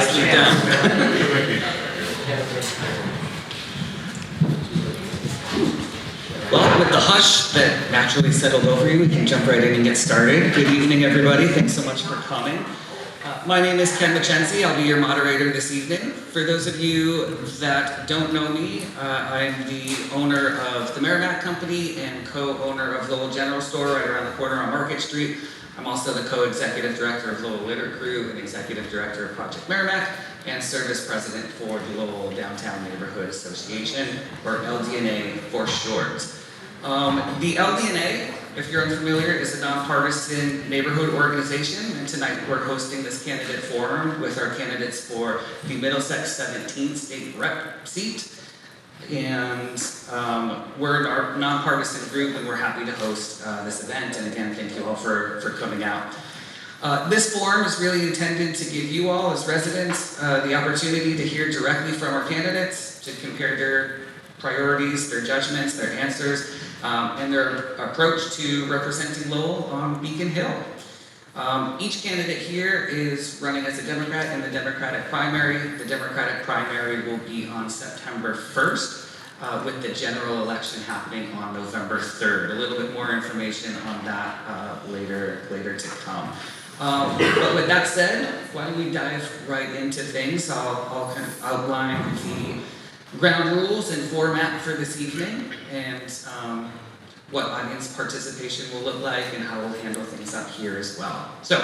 nicely done. Well, with the hush that naturally settled over you, we can jump right in and get started. Good evening, everybody. Thanks so much for coming. My name is Ken McKenzie. I'll be your moderator this evening. For those of you that don't know me, I'm the owner of the Merrimack Company and co-owner of Lowell General Store right around the corner on Market Street. I'm also the co-executive director of Lowell Litter Crew and executive director of Project Merrimack and service president for the Lowell Downtown Neighborhood Association, or LDNA for short. The LDNA, if you're unfamiliar, is a nonpartisan neighborhood organization, and tonight we're hosting this candidate forum with our candidates for the Middlesex 17th state rep seat. And we're our nonpartisan group, and we're happy to host this event. And again, thank you all for coming out. This forum is really intended to give you all, as residents, the opportunity to hear directly from our candidates, to compare their priorities, their judgments, their answers, and their approach to representing Lowell on Beacon Hill. Each candidate here is running as a Democrat in the Democratic primary. The Democratic primary will be on September 1st, with the general election happening on November 3rd. A little bit more information on that later to come. But with that said, why don't we dive right into things? I'll kind of outline the ground rules and format for this evening, and what audience participation will look like and how we'll handle things up here as well. So,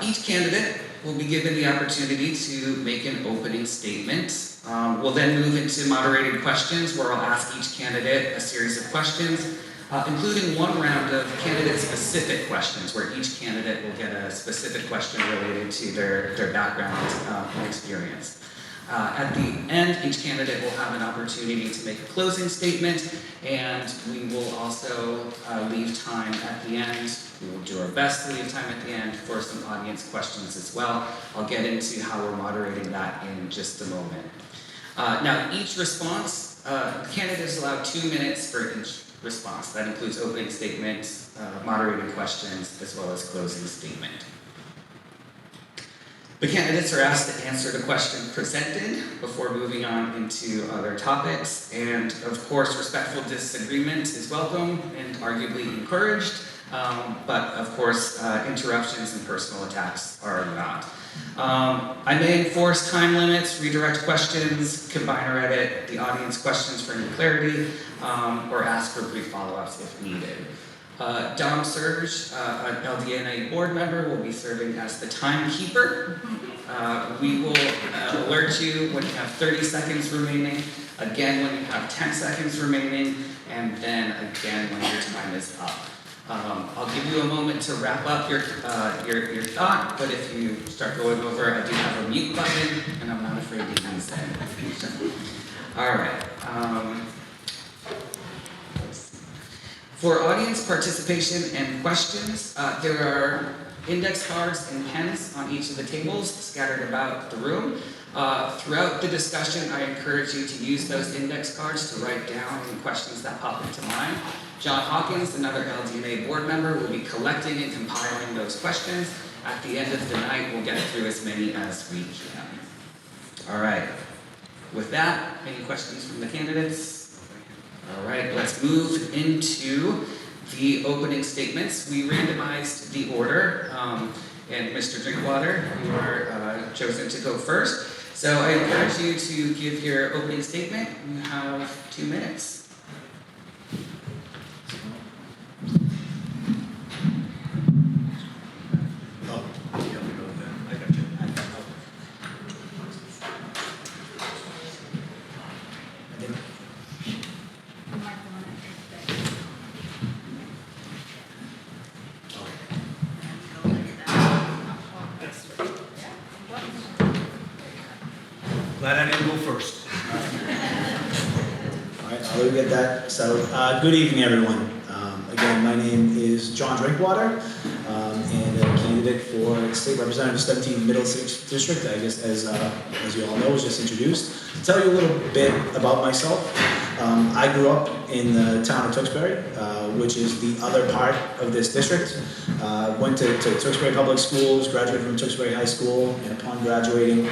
each candidate will be given the opportunity to make an opening statement. We'll then move into moderated questions where I'll ask each candidate a series of questions, including one round of candidate-specific questions where each candidate will get a specific question related to their background and experience. At the end, each candidate will have an opportunity to make a closing statement, and we will also leave time at the end. We will do our best to leave time at the end for some audience questions as well. I'll get into how we're moderating that in just a moment. Now, each response, candidate is allowed 2 minutes for each response. That includes opening statements, moderated questions, as well as closing statement. The candidates are asked to answer the question presented before moving on into other topics, and of course, respectful disagreement is welcome and arguably encouraged, but of course, interruptions and personal attacks are not. I may enforce time limits, redirect questions, combine or edit the audience questions for any clarity, or ask for brief follow-ups if needed. Dom Surge, an LDNA board member, will be serving as the timekeeper. We will alert you when you have 30 seconds remaining, again when you have 10 seconds remaining, and then again when your time is up. I'll give you a moment to wrap up your thought, but if you start going over, I do have a mute button, and I'm not afraid to use that. All right. For audience participation and questions, there are index cards and pens on each of the tables scattered about the room. Throughout the discussion, I encourage you to use those index cards to write down any questions that pop into mind. John Hawkins, another LDNA board member, will be collecting and compiling those questions. At the end of the night, we'll get through as many as we can. All right. With that, any questions from the candidates? All right, let's move into the opening statements. We randomized the order, and Mr. Drinkwater, you are chosen to go first. So I encourage you to give your opening statement. You have 2 minutes. Glad I didn't go first. All right, I'll get that. So, good evening, everyone. Again, my name is John Drinkwater, and a candidate for State Representative 17 Middlesex District. I guess, as you all know, was just introduced. To tell you a little bit about myself, I grew up in the town of Tewksbury, which is the other part of this district. Went to Tewksbury Public Schools, graduated from Tewksbury High School, and upon graduating,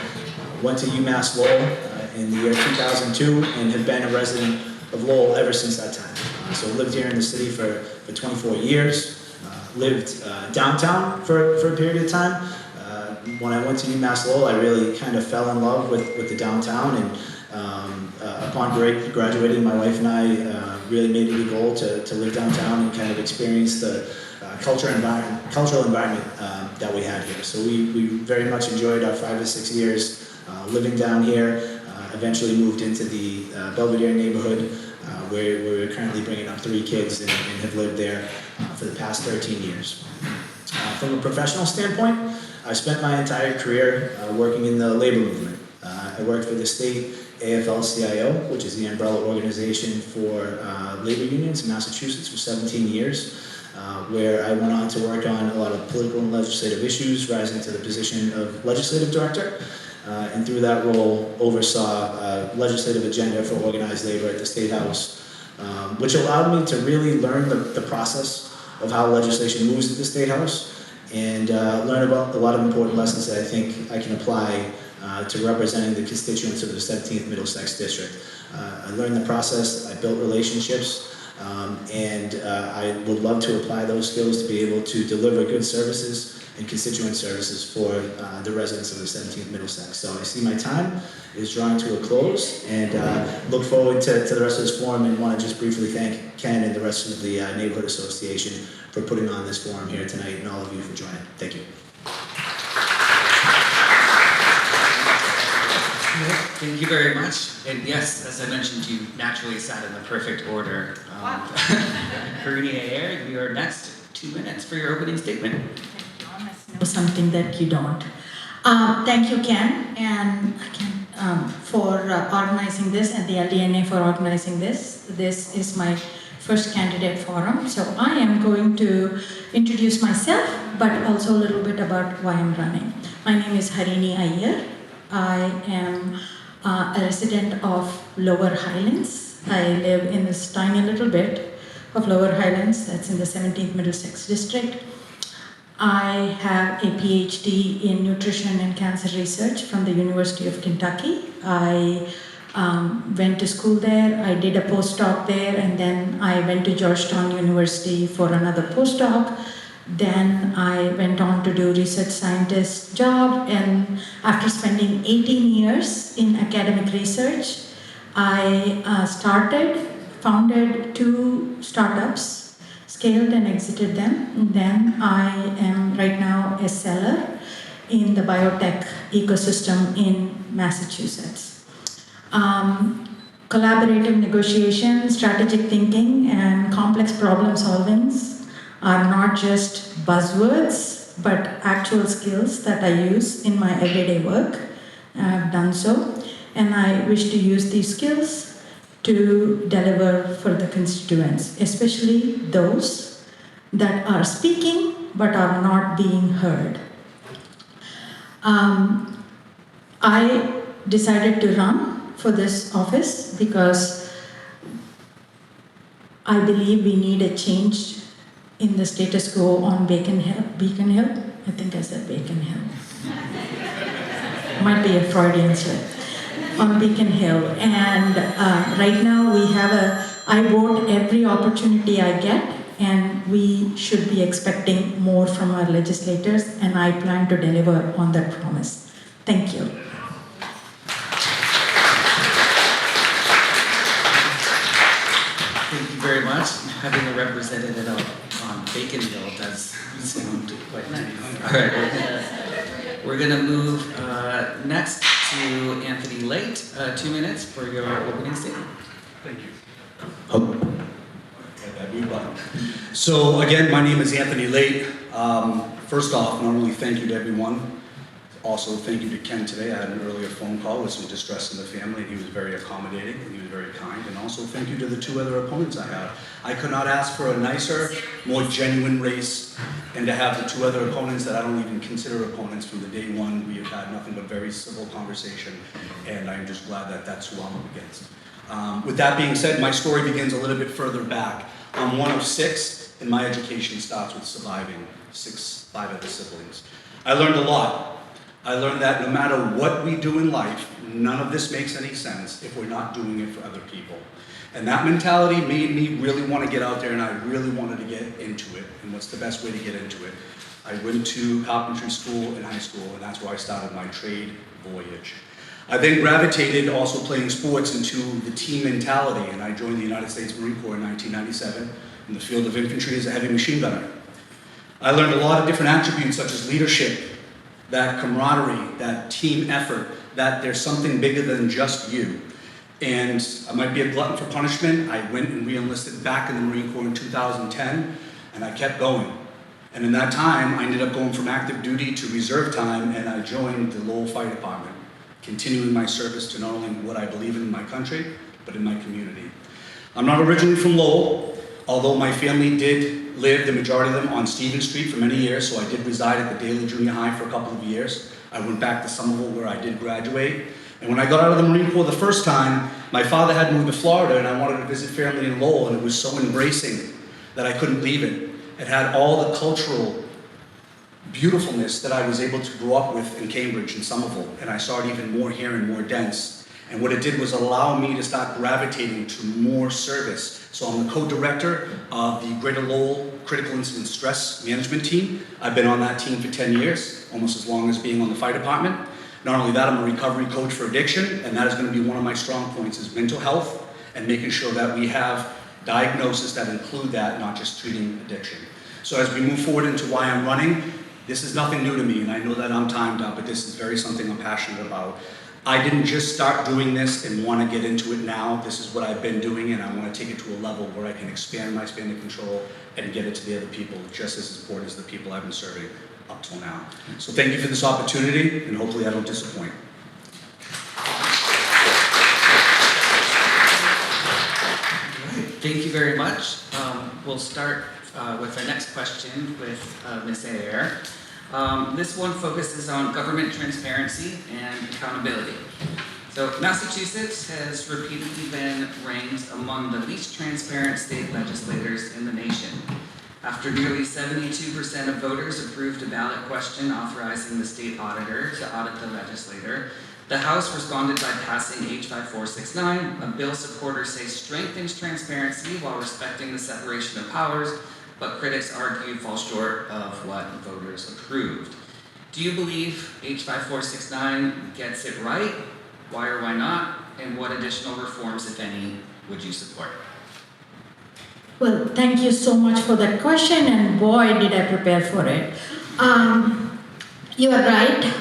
went to UMass Lowell in the year 2002, and have been a resident of Lowell ever since that time. So lived here in the city for 24 years, lived downtown for a period of time. When I went to UMass Lowell, I really kind of fell in love with the downtown, and upon graduating, my wife and I really made it a goal to live downtown and kind of experience the cultural environment that we had here. So we very much enjoyed our 5 to 6 years living down here. Eventually moved into the Belvedere neighborhood, where we're currently bringing up 3 kids and have lived there for the past 13 years. From a professional standpoint, I spent my entire career working in the labor movement. I worked for the state AFL-CIO, which is the umbrella organization for labor unions in Massachusetts, for 17 years, where I went on to work on a lot of political and legislative issues, rising to the position of legislative director. And through that role, oversaw a legislative agenda for organized labor at the State House, which allowed me to really learn the process of how legislation moves at the State House, and learn about a lot of important lessons that I think I can apply to representing the constituents of the 17th Middlesex District. I learned the process, I built relationships, and I would love to apply those skills to be able to deliver good services and constituent services for the residents of the 17th Middlesex. So I see my time is drawing to a close, and look forward to the rest of this forum, and want to just briefly thank Ken and the rest of the Neighborhood Association for putting on this forum here tonight, and all of you for joining. Thank you. Thank you very much. And yes, as I mentioned, you naturally sat in the perfect order. Harini, Aiyer, you are next. 2 minutes for your opening statement. Something that you don't. Thank you, Ken, and for organizing this, and the LDNA for organizing this. This is my first candidate forum, so I am going to introduce myself, but also a little bit about why I'm running. My name is Harini Aiyer. I am a resident of Lower Highlands. I live in this tiny little bit of Lower Highlands, that's in the 17th Middlesex District. I have a PhD in nutrition and cancer research from the University of Kentucky. I went to school there, I did a postdoc there, and then I went to Georgetown University for another postdoc. Then I went on to do research scientist job, and after spending 18 years in academic research, I founded 2 startups, scaled and exited them. And then I am right now a seller in the biotech ecosystem in Massachusetts. Collaborative negotiation, strategic thinking, and complex problem solvings are not just buzzwords, but actual skills that I use in my everyday work. I have done so, and I wish to use these skills to deliver for the constituents, especially those that are speaking but are not being heard. I decided to run for this office because I believe we need a change in the status quo on Beacon Hill. I think I said Beacon Hill. Might be a Freudian slip. On Beacon Hill. And right now I vote every opportunity I get, and we should be expecting more from our legislators, and I plan to deliver on that promise. Thank you. Thank you very much. Having a representative on Bacon Hill does sound quite nice. All right, we're gonna move next to Anthony Leite. 2 minutes for your opening statement. Thank you. So again, my name is Anthony Leite. First off, not only thank you to everyone, also thank you to Ken today. I had an earlier phone call with some distress in the family, and he was very accommodating, and he was very kind. And also thank you to the 2 other opponents I have. I could not ask for a nicer, more genuine race, and to have the 2 other opponents that I don't even consider opponents from the day one. We have had nothing but very civil conversation, and I'm just glad that that's who I'm up against. With that being said, my story begins a little bit further back. I'm one of 6, and my education starts with surviving 5 other siblings. I learned a lot. I learned that no matter what we do in life, none of this makes any sense if we're not doing it for other people. And that mentality made me really want to get out there, and I really wanted to get into it. And what's the best way to get into it? I went to carpentry school in high school, and that's where I started my trade voyage. I then gravitated, also playing sports, into the team mentality, and I joined the United States Marine Corps in 1997 in the field of infantry as a heavy machine gunner. I learned a lot of different attributes such as leadership, that camaraderie, that team effort, that there's something bigger than just you. And I might be a glutton for punishment. I went and re-enlisted back in the Marine Corps in 2010, and I kept going. And in that time, I ended up going from active duty to reserve time, and I joined the Lowell Fire Department, continuing my service to not only what I believe in my country, but in my community. I'm not originally from Lowell, although my family did live, the majority of them, on Stevens Street for many years, so I did reside at the Daily Junior High for a couple of years. I went back to Somerville where I did graduate. And when I got out of the Marine Corps the first time, my father had moved to Florida and I wanted to visit family in Lowell, and it was so embracing that I couldn't leave it. It had all the cultural beautifulness that I was able to grow up with in Cambridge and Somerville, and I saw it even more here and more dense. And what it did was allow me to start gravitating to more service. So I'm the co-director of the Greater Lowell Critical Incident Stress Management Team. I've been on that team for 10 years, almost as long as being on the fire department. Not only that, I'm a recovery coach for addiction, and that is going to be one of my strong points, is mental health and making sure that we have diagnoses that include that, not just treating addiction. So as we move forward into why I'm running, this is nothing new to me, and I know that I'm timed up, but this is very something I'm passionate about. I didn't just start doing this and want to get into it now. This is what I've been doing, and I want to take it to a level where I can expand my span of control and get it to the other people just as important as the people I've been serving up till now. So thank you for this opportunity, and hopefully I don't disappoint. Thank you very much. We'll start with our next question with Ms. Aiyer. This one focuses on government transparency and accountability. So Massachusetts has repeatedly been ranked among the least transparent state legislators in the nation. After nearly 72% of voters approved a ballot question authorizing the state auditor to audit the legislator, the House responded by passing H5469, a bill supporters say strengthens transparency while respecting the separation of powers, but critics argue falls short of what voters approved. Do you believe H5469 gets it right? Why or why not? And what additional reforms, if any, would you support? Well, thank you so much for that question, and boy, did I prepare for it. You are right.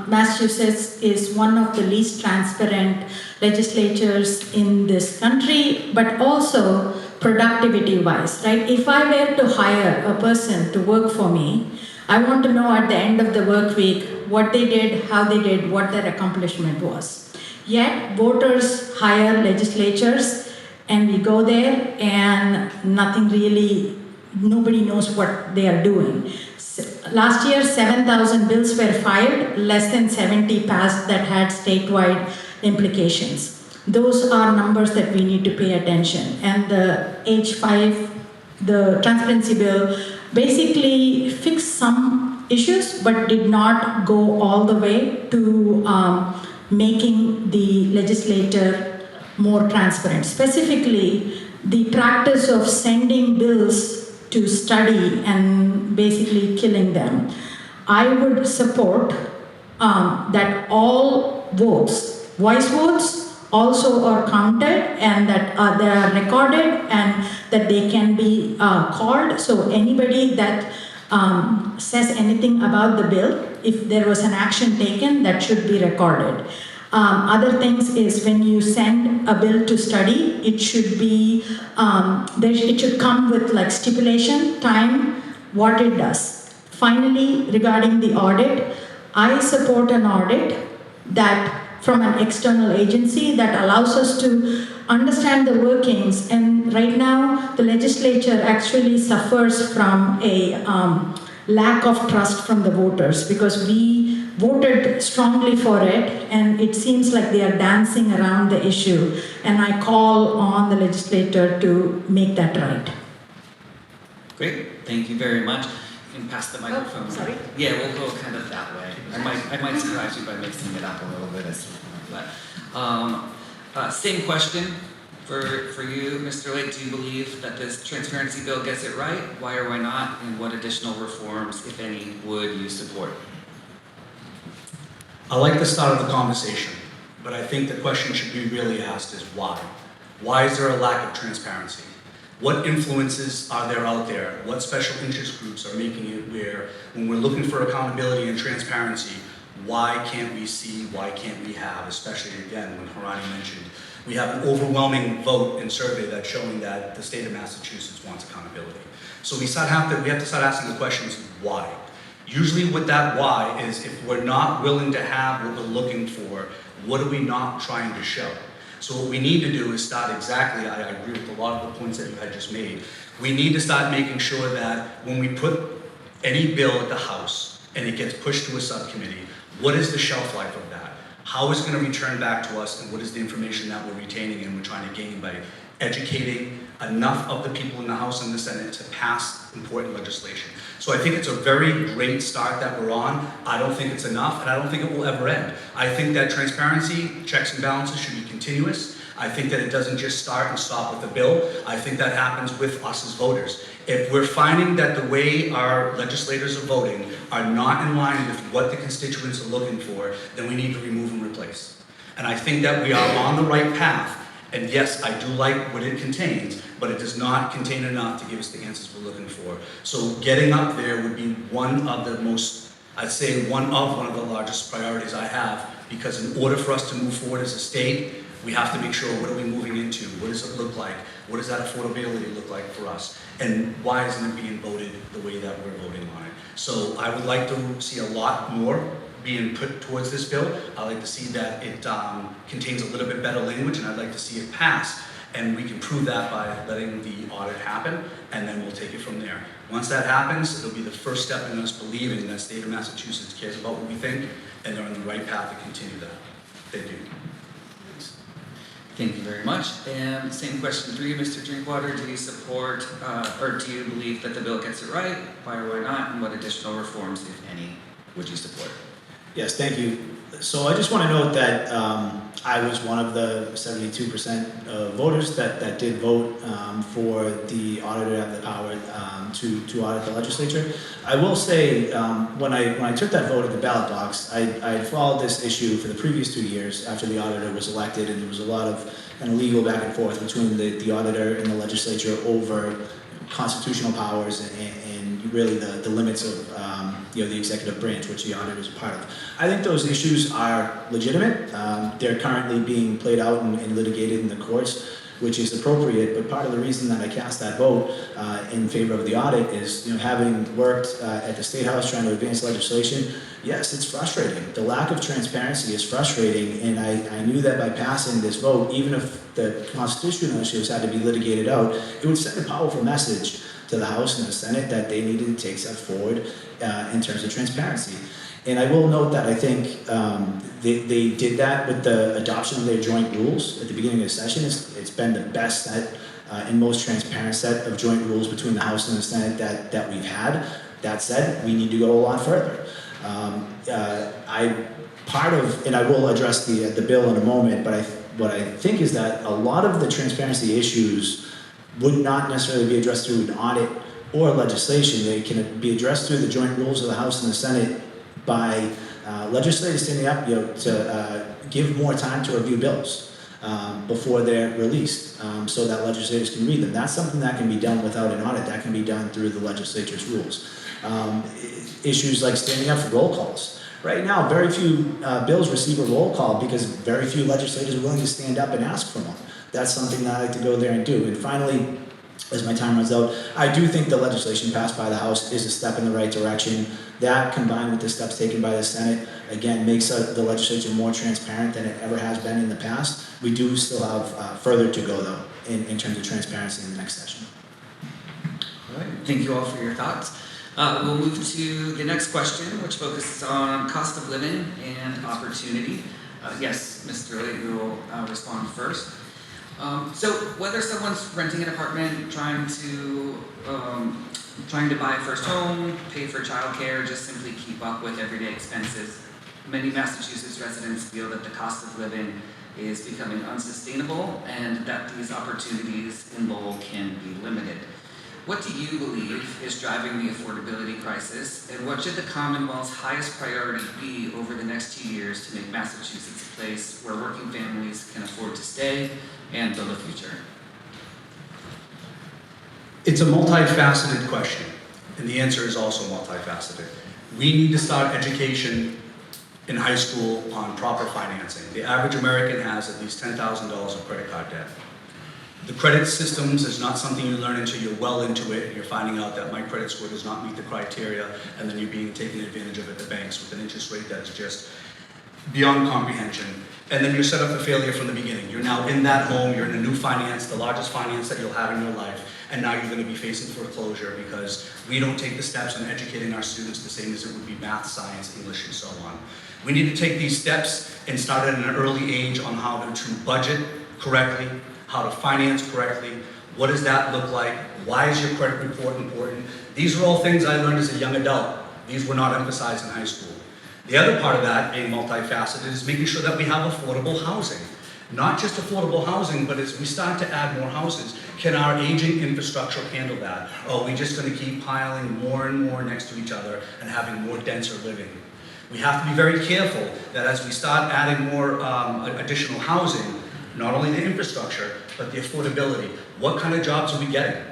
Massachusetts is one of the least transparent legislatures in this country, but also productivity-wise, right? If I were to hire a person to work for me, I want to know at the end of the work week what they did, how they did, what their accomplishment was. Yet, voters hire legislatures, and we go there and nobody knows what they are doing. Last year, 7,000 bills were filed, less than 70 passed that had statewide implications. Those are numbers that we need to pay attention. And the H5, the transparency bill, basically fixed some issues, but did not go all the way to making the legislature more transparent. Specifically, the practice of sending bills to study and basically killing them. I would support that all votes, voice votes, also are counted and that they are recorded and that they can be called. So anybody that says anything about the bill, if there was an action taken, that should be recorded. Other things is when you send a bill to study, it should be, it should come with like stipulation, time, what it does. Finally, regarding the audit, I support an audit that from an external agency that allows us to understand the workings. And right now, the legislature actually suffers from a lack of trust from the voters because we voted strongly for it, and it seems like they are dancing around the issue. And I call on the legislator to make that right. Great, thank you very much. You can pass the microphone. Sorry. Yeah, we'll go kind of that way. I might surprise you by mixing it up a little bit as well. But same question for you, Mr. Lake. Do you believe that this transparency bill gets it right? Why or why not? And what additional reforms, if any, would you support? I like the start of the conversation, but I think the question should be really asked is why? Why is there a lack of transparency? What influences are there out there? What special interest groups are making it where, when we're looking for accountability and transparency, why can't we see, why can't we have, especially again, when Harini mentioned, we have an overwhelming vote and survey that's showing that the state of Massachusetts wants accountability. So we have to start asking the questions, why? Usually with that why is if we're not willing to have what we're looking for, what are we not trying to show? So what we need to do is start exactly, I agree with a lot of the points that you had just made. We need to start making sure that when we put any bill at the House and it gets pushed to a subcommittee, what is the shelf life of that? How is it going to return back to us, and what is the information that we're retaining and we're trying to gain by educating enough of the people in the House and the Senate to pass important legislation? So I think it's a very great start that we're on. I don't think it's enough, and I don't think it will ever end. I think that transparency, checks and balances should be continuous. I think that it doesn't just start and stop with the bill. I think that happens with us as voters. If we're finding that the way our legislators are voting are not in line with what the constituents are looking for, then we need to remove and replace. And I think that we are on the right path. And yes, I do like what it contains, but it does not contain enough to give us the answers we're looking for. So getting up there would be one of the most, I'd say one of the largest priorities I have, because in order for us to move forward as a state, we have to make sure, what are we moving into? What does it look like? What does that affordability look like for us? And why isn't it being voted the way that we're voting on it? So I would like to see a lot more being put towards this bill. I'd like to see that it contains a little bit better language, and I'd like to see it pass. And we can prove that by letting the audit happen, and then we'll take it from there. Once that happens, it'll be the first step in us believing that the state of Massachusetts cares about what we think, and they're on the right path to continue that. Thank you. Thank you very much. And same question for you, Mr. Drinkwater. Do you support, or do you believe that the bill gets it right? Why or why not? And what additional reforms, if any, would you support? Yes, thank you. So I just want to note that I was one of the 72% of voters that did vote for the auditor to have the power to audit the legislature. I will say, when I took that vote at the ballot box, I followed this issue for the previous 2 years after the auditor was elected, and there was a lot of kind of legal back and forth between the auditor and the legislature over constitutional powers and really the limits of the executive branch, which the auditor is a part of. I think those issues are legitimate. They're currently being played out and litigated in the courts, which is appropriate. But part of the reason that I cast that vote in favor of the audit is, having worked at the State House trying to advance legislation, yes, it's frustrating. The lack of transparency is frustrating, and I knew that by passing this vote, even if the constitutional issues had to be litigated out, it would send a powerful message to the House and the Senate that they needed to take steps forward in terms of transparency. And I will note that I think they did that with the adoption of their joint rules at the beginning of the session. It's been the best set and most transparent set of joint rules between the House and the Senate that we've had. That said, we need to go a lot further. And I will address the bill in a moment, but what I think is that a lot of the transparency issues would not necessarily be addressed through an audit or legislation. They can be addressed through the joint rules of the House and the Senate by legislators standing up to give more time to review bills before they're released so that legislators can read them. That's something that can be done without an audit. That can be done through the legislature's rules. Issues like standing up for roll calls. Right now, very few bills receive a roll call because very few legislators are willing to stand up and ask for one. That's something that I like to go there and do. And finally, as my time runs out, I do think the legislation passed by the House is a step in the right direction. That, combined with the steps taken by the Senate, again, makes the legislature more transparent than it ever has been in the past. We do still have further to go, though, in terms of transparency in the next session. All right. Thank you all for your thoughts. We'll move to the next question, which focuses on cost of living and opportunity. Yes, Mr. Leite will respond first. So whether someone's renting an apartment, trying to buy a first home, pay for childcare, just simply keep up with everyday expenses, many Massachusetts residents feel that the cost of living is becoming unsustainable and that these opportunities in Lowell can be limited. What do you believe is driving the affordability crisis, and what should the Commonwealth's highest priority be over the next 2 years to make Massachusetts a place where working families can afford to stay and build a future? It's a multifaceted question, and the answer is also multifaceted. We need to start education in high school on proper financing. The average American has at least $10,000 of credit card debt. The credit systems is not something you learn until you're well into it and you're finding out that my credit score does not meet the criteria, and then you're being taken advantage of at the banks with an interest rate that is just beyond comprehension. And then you're set up for failure from the beginning. You're now in that home, you're in a new finance, the largest finance that you'll have in your life, and now you're going to be facing foreclosure because we don't take the steps in educating our students the same as it would be math, science, English, and so on. We need to take these steps and start at an early age on how to budget correctly, how to finance correctly, what does that look like, why is your credit report important? These are all things I learned as a young adult. These were not emphasized in high school. The other part of that, being multifaceted, is making sure that we have affordable housing. Not just affordable housing, but as we start to add more houses, can our aging infrastructure handle that? Or are we just going to keep piling more and more next to each other and having more denser living? We have to be very careful that as we start adding more additional housing, not only the infrastructure, but the affordability. What kind of jobs are we getting?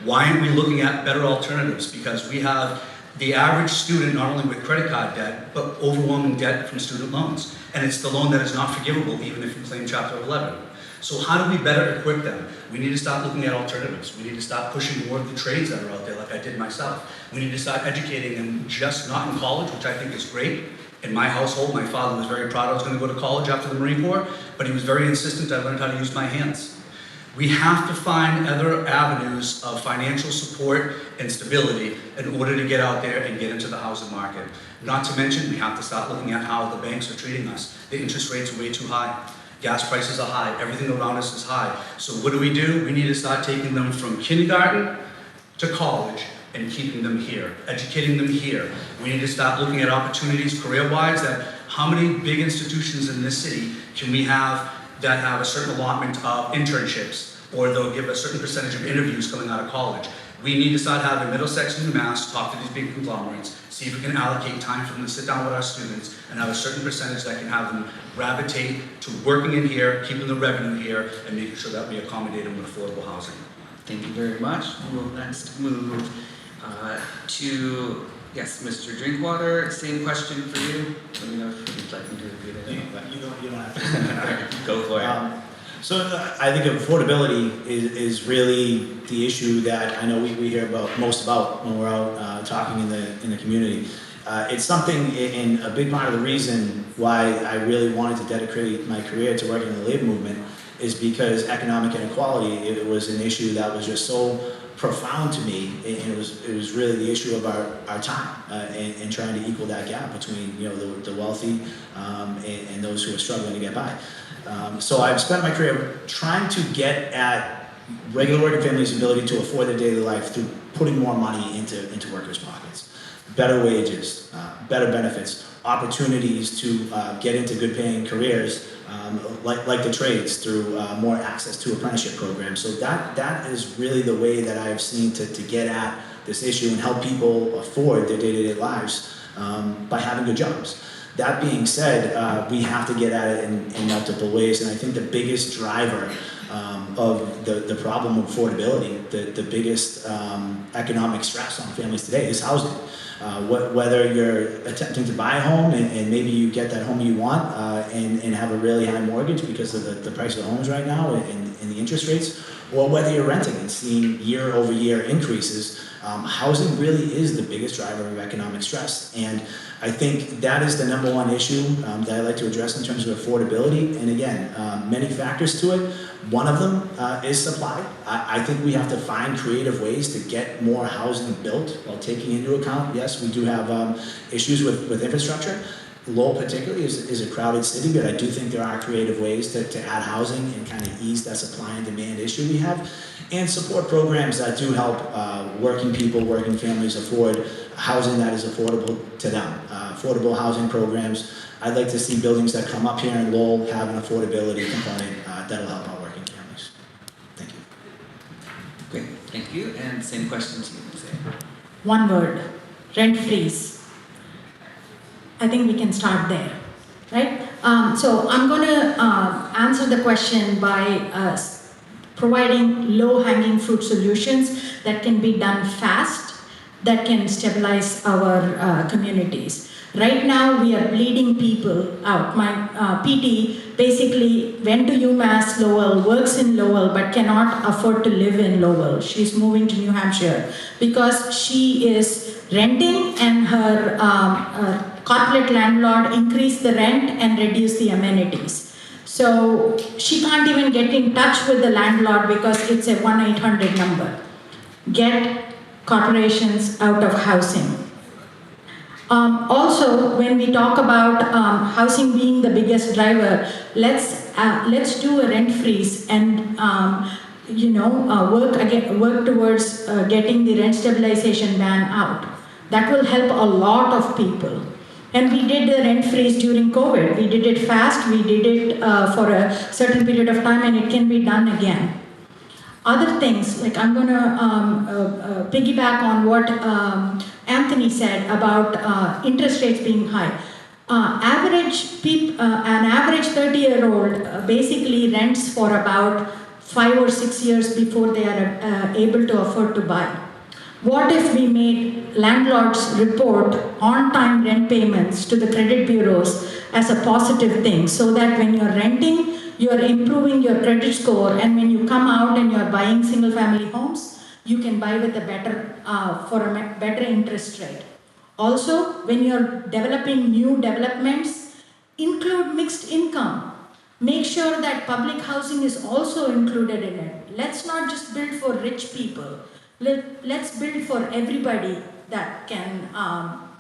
Why aren't we looking at better alternatives? Because we have the average student not only with credit card debt, but overwhelming debt from student loans. And it's the loan that is not forgivable even if you claim Chapter 11. So how do we better equip them? We need to start looking at alternatives. We need to start pushing more of the trades that are out there like I did myself. We need to start educating them just not in college, which I think is great. In my household, my father was very proud I was going to go to college after the Marine Corps, but he was very insistent I learned how to use my hands. We have to find other avenues of financial support and stability in order to get out there and get into the housing market. Not to mention, we have to start looking at how the banks are treating us. The interest rates are way too high. Gas prices are high. Everything around us is high. So what do? We need to start taking them from kindergarten to college and keeping them here, educating them here. We need to start looking at opportunities career-wise, that how many big institutions in this city can we have that have a certain allotment of internships, or they'll give a certain percentage of interviews coming out of college. We need to start having Middlesex and UMass talk to these big conglomerates, see if we can allocate time for them to sit down with our students and have a certain percentage that can have them gravitate to working in here, keeping the revenue here, and making sure that we accommodate them with affordable housing. Thank you very much. We'll next move to, yes, Mr. Drinkwater. Same question for you. Let me know if you'd like me to repeat it. You don't have to. Go for it. So I think affordability is really the issue that I know we hear most about when we're out talking in the community. It's something, and a big part of the reason why I really wanted to dedicate my career to working in the labor movement is because economic inequality, it was an issue that was just so profound to me, and it was really the issue of our time and trying to equal that gap between the wealthy and those who are struggling to get by. So I've spent my career trying to get at regular working families' ability to afford their daily life through putting more money into workers' pockets, better wages, better benefits, opportunities to get into good paying careers like the trades through more access to apprenticeship programs. So that is really the way that I've seen to get at this issue and help people afford their day-to-day lives by having good jobs. That being said, we have to get at it in multiple ways, and I think the biggest driver of the problem of affordability, the biggest economic stress on families today is housing. Whether you're attempting to buy a home and maybe you get that home you want and have a really high mortgage because of the price of the homes right now and the interest rates, or whether you're renting and seeing year-over-year increases, housing really is the biggest driver of economic stress. And I think that is the number one issue that I like to address in terms of affordability. And again, many factors to it. One of them is supply. I think we have to find creative ways to get more housing built while taking into account, yes, we do have issues with infrastructure. Lowell particularly is a crowded city, but I do think there are creative ways to add housing and kind of ease that supply and demand issue we have, and support programs that do help working people, working families afford housing that is affordable to them. Affordable housing programs. I'd like to see buildings that come up here in Lowell have an affordability component that'll help our working families. Thank you. Great, thank you. And same question to you, Ms. Aiyer. One word, rent freeze. I think we can start there, right? So I'm going to answer the question by providing low-hanging fruit solutions that can be done fast, that can stabilize our communities. Right now, we are bleeding people out. My PT basically went to UMass Lowell, works in Lowell, but cannot afford to live in Lowell. She's moving to New Hampshire because she is renting and her corporate landlord increased the rent and reduced the amenities. So she can't even get in touch with the landlord because it's a 1-800 number. Get corporations out of housing. Also, when we talk about housing being the biggest driver, let's do a rent freeze and work towards getting the rent stabilization ban out. That will help a lot of people. And we did the rent freeze during COVID. We did it fast. We did it for a certain period of time, and it can be done again. Other things, like I'm going to piggyback on what Anthony said about interest rates being high. An average 30-year-old basically rents for about 5 or 6 years before they are able to afford to buy. What if we made landlords report on-time rent payments to the credit bureaus as a positive thing, so that when you're renting, you're improving your credit score, and when you come out and you're buying single-family homes, you can buy with a better interest rate. Also, when you're developing new developments, include mixed income. Make sure that public housing is also included in it. Let's not just build for rich people. Let's build for everybody that can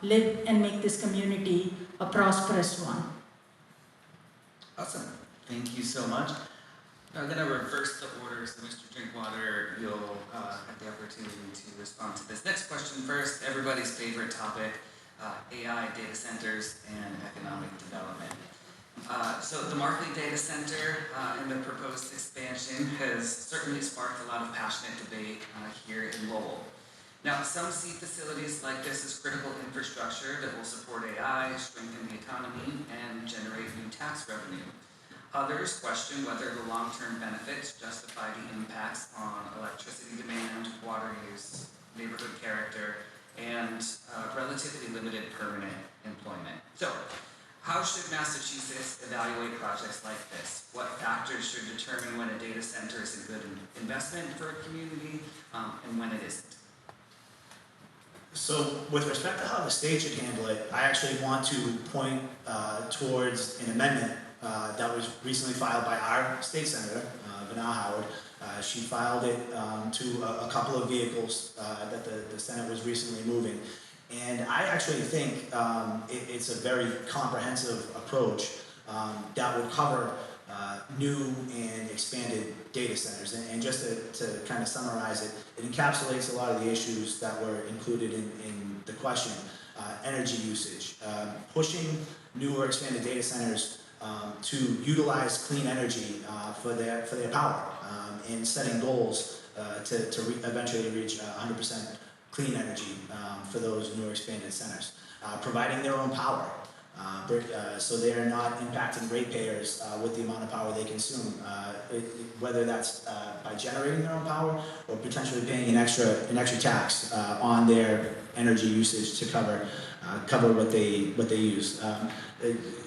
live and make this community a prosperous one. Awesome. Thank you so much. I'm going to reverse the order, so Mr. Drinkwater, you'll have the opportunity to respond to this next question first. Everybody's favorite topic, AI, data centers, and economic development. So the Markley Data Center and the proposed expansion has certainly sparked a lot of passionate debate here in Lowell. Now, some see facilities like this as critical infrastructure that will support AI, strengthen the economy, and generate new tax revenue. Others question whether the long-term benefits justify the impacts on electricity demand, water use, neighborhood character, and relatively limited permanent employment. So, how should Massachusetts evaluate projects like this? What factors should determine when a data center is a good investment for a community and when it isn't? So with respect to how the state should handle it, I actually want to point towards an amendment that was recently filed by our state senator, Vanessa Howard. She filed it to a couple of vehicles that the Senate was recently moving. And I actually think it's a very comprehensive approach that would cover new and expanded data centers. And just to kind of summarize it, it encapsulates a lot of the issues that were included in the question. Energy usage, pushing new or expanded data centers to utilize clean energy for their power, and setting goals to eventually reach 100% clean energy for those new or expanded centers. Providing their own power, so they are not impacting ratepayers with the amount of power they consume, whether that's by generating their own power or potentially paying an extra tax on their energy usage to cover what they use.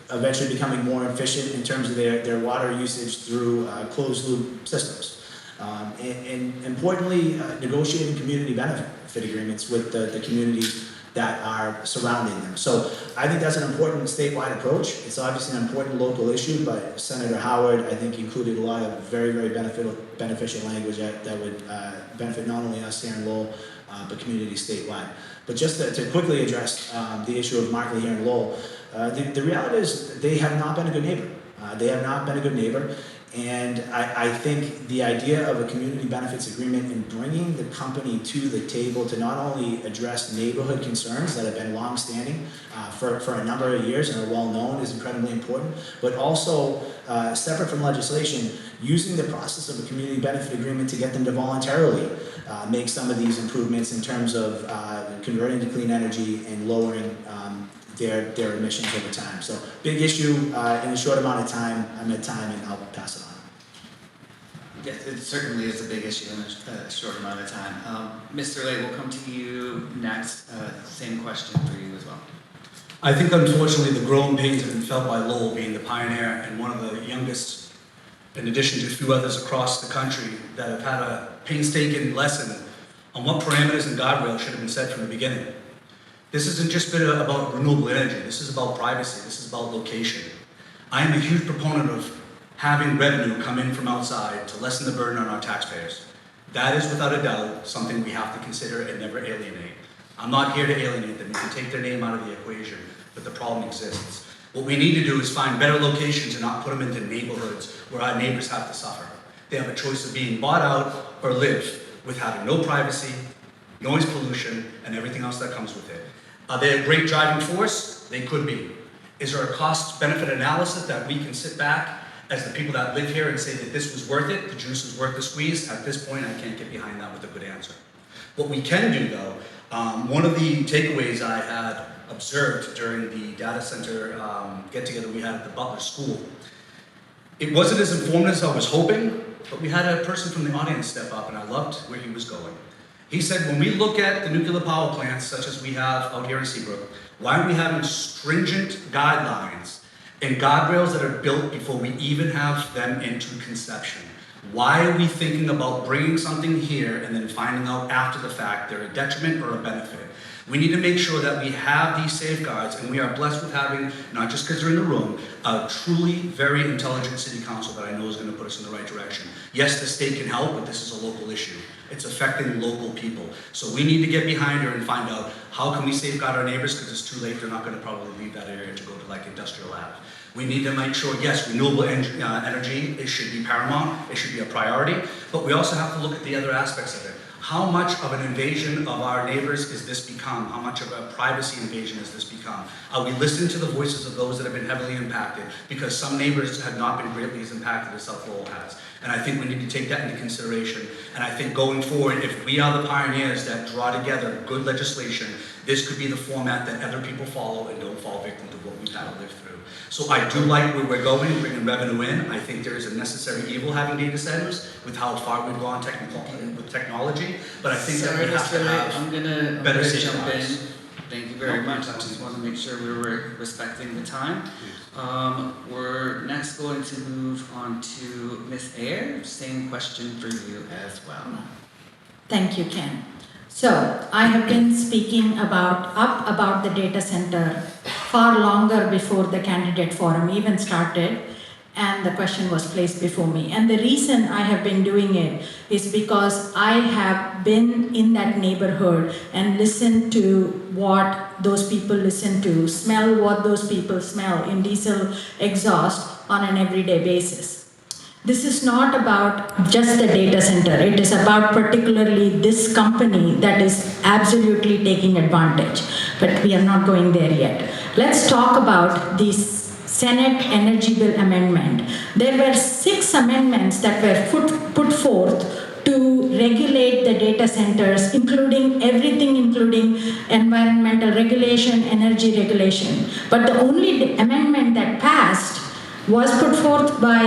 Eventually becoming more efficient in terms of their water usage through closed loop systems. And importantly, negotiating community benefit agreements with the communities that are surrounding them. So I think that's an important statewide approach. It's obviously an important local issue, but Senator Howard, I think, included a lot of very, very beneficial language that would benefit not only us here in Lowell, but community statewide. But just to quickly address the issue of Markley here in Lowell, the reality is they have not been a good neighbor. They have not been a good neighbor. And I think the idea of a community benefits agreement and bringing the company to the table to not only address neighborhood concerns that have been longstanding for a number of years and are well known is incredibly important, but also separate from legislation, using the process of a community benefit agreement to get them to voluntarily make some of these improvements in terms of converting to clean energy and lowering their emissions over time. So big issue in a short amount of time. I'm at time and I'll pass it on. Yes, it certainly is a big issue in a short amount of time. Mr. Lay, we'll come to you next. Same question for you as well. I think unfortunately the growing pains have been felt by Lowell being the pioneer and one of the youngest, in addition to a few others across the country, that have had a painstaking lesson on what parameters and guardrails should have been set from the beginning. This isn't just about renewable energy, this is about privacy, this is about location. I am a huge proponent of having revenue come in from outside to lessen the burden on our taxpayers. That is without a doubt something we have to consider and never alienate. I'm not here to alienate them, you can take their name out of the equation, but the problem exists. What we need to do is find better locations and not put them into neighborhoods where our neighbors have to suffer. They have a choice of being bought out or live with having no privacy, noise pollution, and everything else that comes with it. Are they a great driving force? They could be. Is there a cost-benefit analysis that we can sit back as the people that live here and say that this was worth it, the juice was worth the squeeze? At this point, I can't get behind that with a good answer. What we can do though, one of the takeaways I had observed during the data center get-together we had at the Butler School, it wasn't as informative as I was hoping, but we had a person from the audience step up and I loved where he was going. He said, when we look at the nuclear power plants, such as we have out here in Seabrook, why are we having stringent guidelines and guardrails that are built before we even have them into conception? Why are we thinking about bringing something here and then finding out after the fact they're a detriment or a benefit? We need to make sure that we have these safeguards, and we are blessed with having, not just because they're in the room, a truly very intelligent city council that I know is going to put us in the right direction. Yes, the state can help, but this is a local issue. It's affecting local people. So we need to get behind her and find out how can we safeguard our neighbors, because it's too late, they're not going to probably leave that area to go to like industrial lab. We need to make sure, yes, renewable energy, it should be paramount, it should be a priority, but we also have to look at the other aspects of it. How much of an invasion of our neighbors has this become? How much of a privacy invasion has this become? Are we listening to the voices of those that have been heavily impacted? Because some neighbors have not been greatly as impacted as South Lowell has. And I think we need to take that into consideration. And I think going forward, if we are the pioneers that draw together good legislation, this could be the format that other people follow and don't fall victim to what we've had to live through. So I do like where we're going, bringing revenue in. I think there is a necessary evil having data centers with how far we've gone with technology. But I think that we have to have I'm gonna better jump in. safeguards. Thank you very much. I just want to make sure we were respecting the time. We're next going to move on to Ms. Aiyer. Same question for you as well. Thank you, Ken. So I have been speaking about the data center far longer before the candidate forum even started, and the question was placed before me. And the reason I have been doing it is because I have been in that neighborhood and listened to what those people listen to, smell what those people smell in diesel exhaust on an everyday basis. This is not about just the data center. It is about particularly this company that is absolutely taking advantage. But we are not going there yet. Let's talk about the Senate Energy Bill amendment. There were 6 amendments that were put forth to regulate the data centers, including everything, including environmental regulation, energy regulation. But the only amendment that passed was put forth by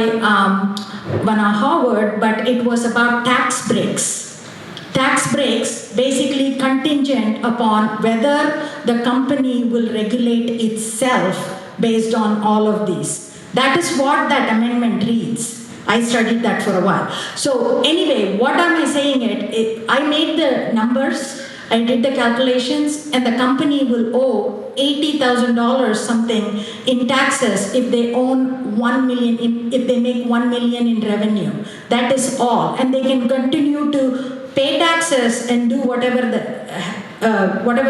Vanna Howard, but it was about tax breaks. Tax breaks basically contingent upon whether the company will regulate itself based on all of these. That is what that amendment reads. I studied that for a while. So anyway, what am I saying I made the numbers, I did the calculations, and the company will owe $80,000 something in taxes if they own 1 million, if they make 1 million in revenue. That is all. And they can continue to pay taxes and do whatever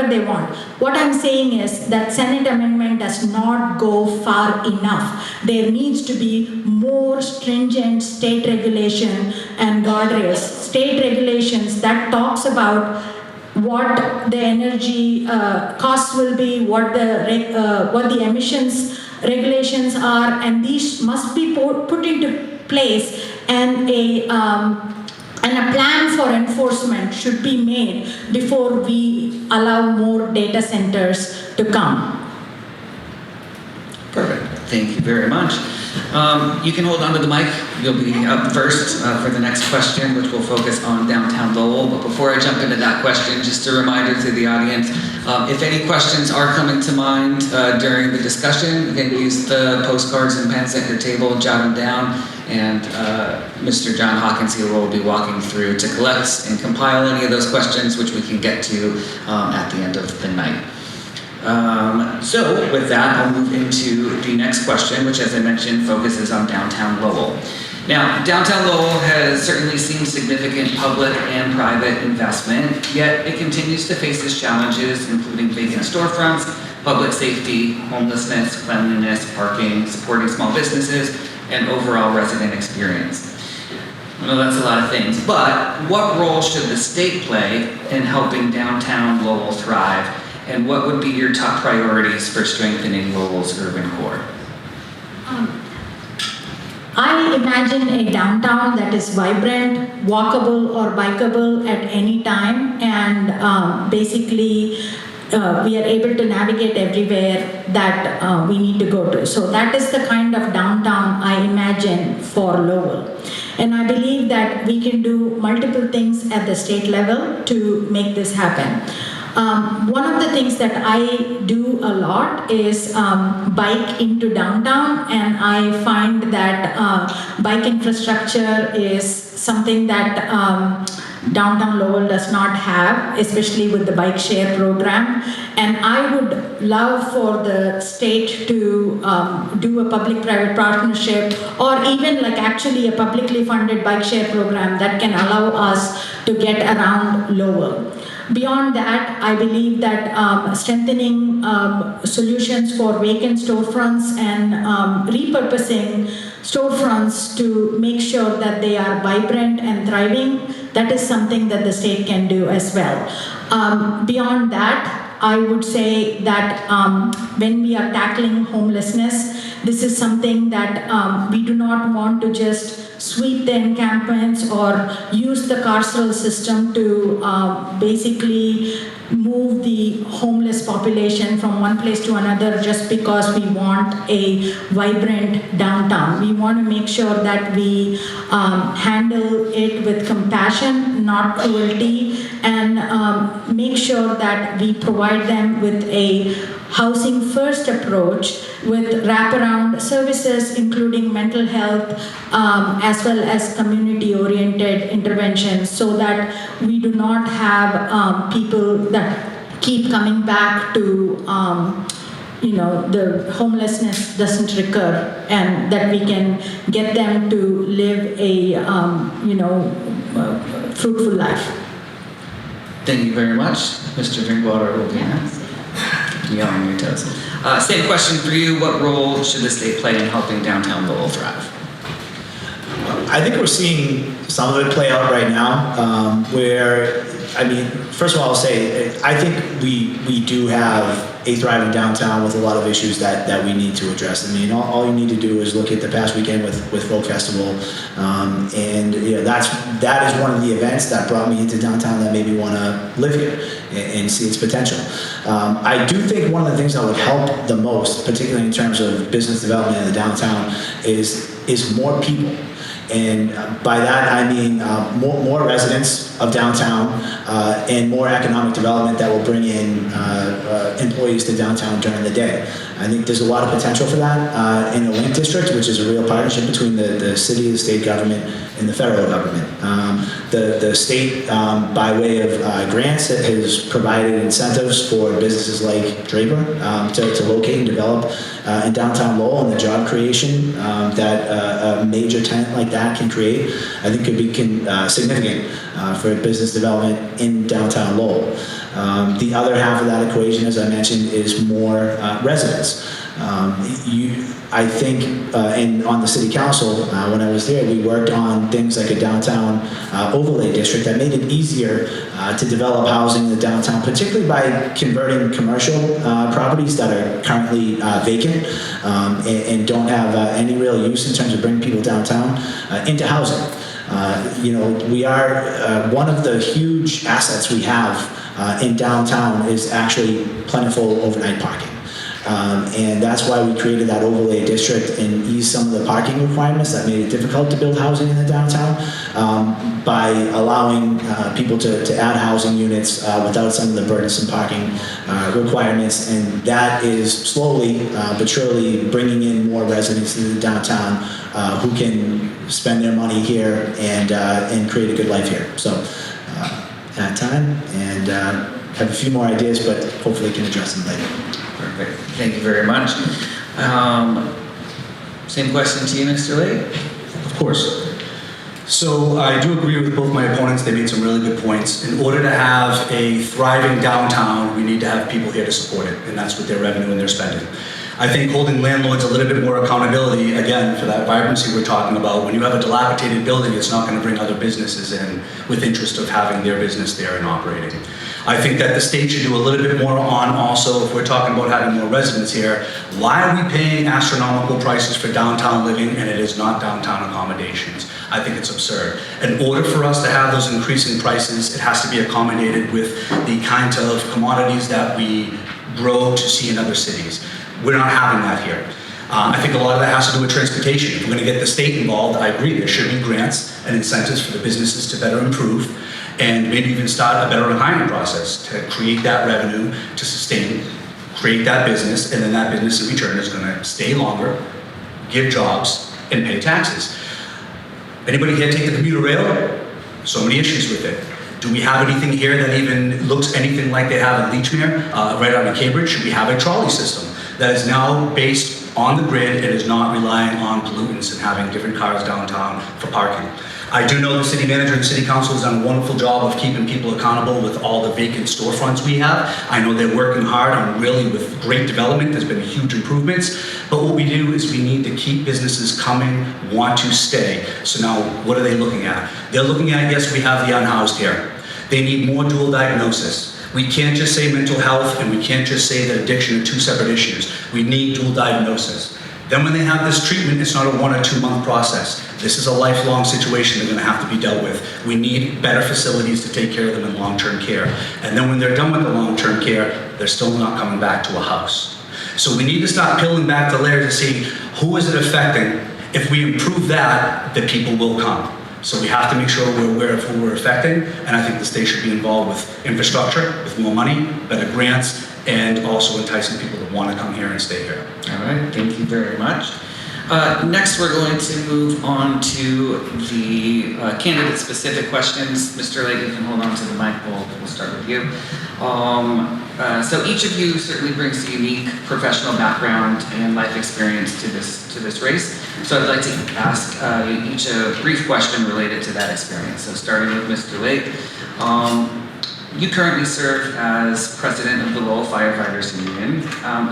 they want. What I'm saying is that Senate amendment does not go far enough. There needs to be more stringent state regulation and guardrails. State regulations that talks about what the energy costs will be, what the emissions regulations are, and these must be put into place, and a plan for enforcement should be made before we allow more data centers to come. Perfect. Thank you very much. You can hold on to the mic. You'll be up first for the next question, which will focus on downtown Lowell. But before I jump into that question, just a reminder to the audience, if any questions are coming to mind during the discussion, you can use the postcards and pens at your table, jot them down, and Mr. John Hawkins here will be walking through to collect and compile any of those questions, which we can get to at the end of the night. So with that, I'll move into the next question, which, as I mentioned, focuses on downtown Lowell. Now, downtown Lowell has certainly seen significant public and private investment, yet it continues to face its challenges, including vacant storefronts, public safety, homelessness, cleanliness, parking, supporting small businesses, and overall resident experience. Well, that's a lot of things, but what role should the state play in helping downtown Lowell thrive? And what would be your top priorities for strengthening Lowell's urban core? I imagine a downtown that is vibrant, walkable or bikeable at any time, and basically we are able to navigate everywhere that we need to go to. So that is the kind of downtown I imagine for Lowell. And I believe that we can do multiple things at the state level to make this happen. One of the things that I do a lot is bike into downtown, and I find that bike infrastructure is something that downtown Lowell does not have, especially with the bike share program. And I would love for the state to do a public-private partnership, or even like actually a publicly funded bike share program that can allow us to get around Lowell. Beyond that, I believe that strengthening solutions for vacant storefronts and repurposing storefronts to make sure that they are vibrant and thriving, that is something that the state can do as well. Beyond that, I would say that when we are tackling homelessness, this is something that we do not want to just sweep the encampments or use the carceral system to basically move the homeless population from one place to another just because we want a vibrant downtown. We want to make sure that we handle it with compassion, not cruelty, and make sure that we provide them with a housing first approach with wraparound services, including mental health, as well as community oriented interventions, so that we do not have people that keep coming back to the homelessness doesn't recur, and that we can get them to live a fruitful life. Thank you very much. Mr. Drinkwater will be next. You on your toes. Same question for you. What role should the state play in helping downtown Lowell thrive? I think we're seeing some of it play out right now, where, first of all, I'll say, I think we do have a thriving downtown with a lot of issues that we need to address. All you need to do is look at the past weekend with Folk Festival, and that is one of the events that brought me into downtown that made me want to live here and see its potential. I do think one of the things that would help the most, particularly in terms of business development in the downtown, is more people. And by that I mean more residents of downtown and more economic development that will bring in employees to downtown during the day. I think there's a lot of potential for that in the Link District, which is a real partnership between the city, the state government, and the federal government. The state, by way of grants, has provided incentives for businesses like Draper to locate and develop in downtown Lowell, and the job creation that a major tenant like that can create, I think could be significant for business development in downtown Lowell. The other half of that equation, as I mentioned, is more residents. I think, and on the city council, when I was there, we worked on things like a downtown overlay district that made it easier to develop housing in the downtown, particularly by converting commercial properties that are currently vacant and don't have any real use in terms of bringing people downtown into housing. We are, one of the huge assets we have in downtown is actually plentiful overnight parking. And that's why we created that overlay district and eased some of the parking requirements that made it difficult to build housing in the downtown by allowing people to add housing units without some of the burdensome parking requirements. And that is slowly but surely bringing in more residents to the downtown who can spend their money here and create a good life here. So at time, and have a few more ideas, but hopefully can address them later. Perfect. Thank you very much. Same question to you, Mr. Leite? Of course. So I do agree with both my opponents. They made some really good points. In order to have a thriving downtown, we need to have people here to support it, and that's with their revenue and their spending. I think holding landlords a little bit more accountability, again, for that vibrancy we're talking about. When you have a dilapidated building, it's not going to bring other businesses in with interest of having their business there and operating. I think that the state should do a little bit more on also, if we're talking about having more residents here, why are we paying astronomical prices for downtown living and it is not downtown accommodations? I think it's absurd. In order for us to have those increasing prices, it has to be accommodated with the kind of commodities that we grow to see in other cities. We're not having that here. I think a lot of that has to do with transportation. If we're going to get the state involved, I agree, there should be grants and incentives for the businesses to better improve and maybe even start a better hiring process to create that revenue, to sustain, create that business, and then that business in return is going to stay longer, give jobs, and pay taxes. Anybody here take the commuter rail? So many issues with it. Do we have anything here that even looks anything like they have in Leachmere, right out of Cambridge? Should we have a trolley system that is now based on the grid and is not relying on pollutants and having different cars downtown for parking? I do know the city manager and city council has done a wonderful job of keeping people accountable with all the vacant storefronts we have. I know they're working hard on really with great development. There's been huge improvements. But what we do is we need to keep businesses coming, want to stay. So now what are they looking at? They're looking at, yes, we have the unhoused here. They need more dual diagnosis. We can't just say mental health and we can't just say that addiction are two separate issues. We need dual diagnosis. Then when they have this treatment, it's not a 1 or 2 month process. This is a lifelong situation they're going to have to be dealt with. We need better facilities to take care of them in long-term care. And then when they're done with the long-term care, they're still not coming back to a house. So we need to start peeling back the layers to see who is it affecting. If we improve that, the people will come. So we have to make sure we're aware of who we're affecting, and I think the state should be involved with infrastructure, with more money, better grants, and also enticing people to want to come here and stay here. All right, thank you very much. Next, we're going to move on to the candidate-specific questions. Mr. Leite, you can hold on to the mic. We'll start with you. So each of you certainly brings a unique professional background and life experience to this race. So I'd like to ask each a brief question related to that experience. So starting with Mr. Leite, you currently serve as president of the Lowell Firefighters Union.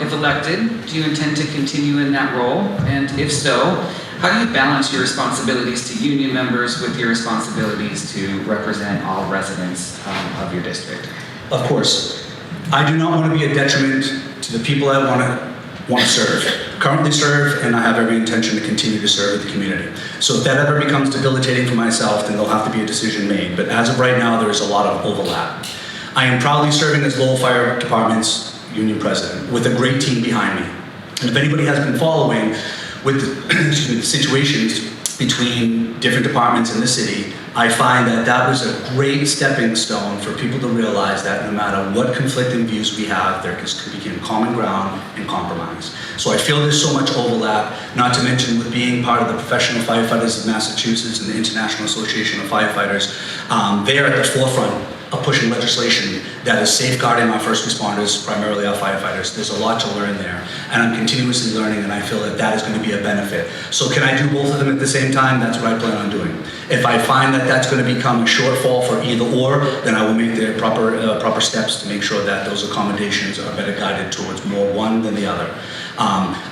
If elected, do you intend to continue in that role? And if so, how do you balance your responsibilities to union members with your responsibilities to represent all residents of your district? Of course. I do not want to be a detriment to the people I want to serve. Currently serve, and I have every intention to continue to serve the community. So if that ever becomes debilitating for myself, then there'll have to be a decision made. But as of right now, there is a lot of overlap. I am proudly serving as Lowell Fire Department's union president with a great team behind me. And if anybody has been following with the situations between different departments in the city, I find that that was a great stepping stone for people to realize that no matter what conflicting views we have, there can become common ground and compromise. So I feel there's so much overlap, not to mention with being part of the Professional Firefighters of Massachusetts and the International Association of Firefighters, they are at the forefront of pushing legislation that is safeguarding our first responders, primarily our firefighters. There's a lot to learn there, and I'm continuously learning, and I feel that that is going to be a benefit. So can I do both of them at the same time? That's what I plan on doing. If I find that that's going to become a shortfall for either or, then I will make the proper steps to make sure that those accommodations are better guided towards more one than the other.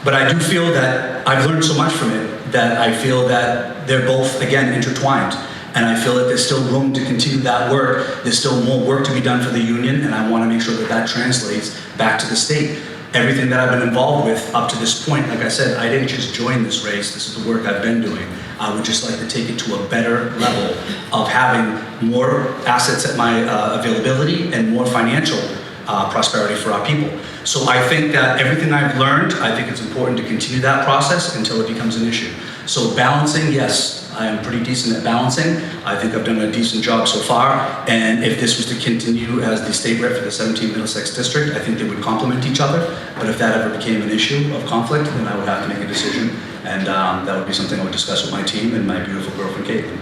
But I do feel that I've learned so much from it that I feel that they're both, again, intertwined. And I feel that there's still room to continue that work. There's still more work to be done for the union, and I want to make sure that that translates back to the state. Everything that I've been involved with up to this point, like I said, I didn't just join this race. This is the work I've been doing. I would just like to take it to a better level of having more assets at my availability and more financial prosperity for our people. So I think that everything I've learned, I think it's important to continue that process until it becomes an issue. So balancing, yes, I am pretty decent at balancing. I think I've done a decent job so far. And if this was to continue as the state rep for the 17th Middlesex district, I think they would complement each other. But if that ever became an issue of conflict, then I would have to make a decision. And that would be something I would discuss with my team and my beautiful girlfriend, Caitlin.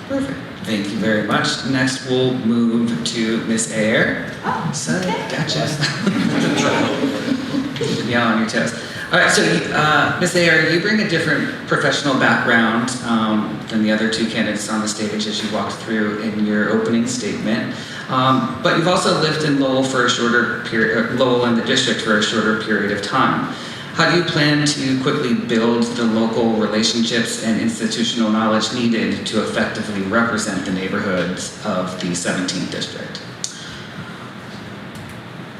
Perfect. Thank you very much. Next, we'll move to Miss Aiyer. Oh, So, okay. gotcha. Keeping you on your toes. All right, so Ms. Aiyer, you bring a different professional background than the other two candidates on the stage, as you walked through in your opening statement. But you've also lived in Lowell for a shorter period, Lowell and the district for a shorter period of time. How do you plan to quickly build the local relationships and institutional knowledge needed to effectively represent the neighborhoods of the 17th district?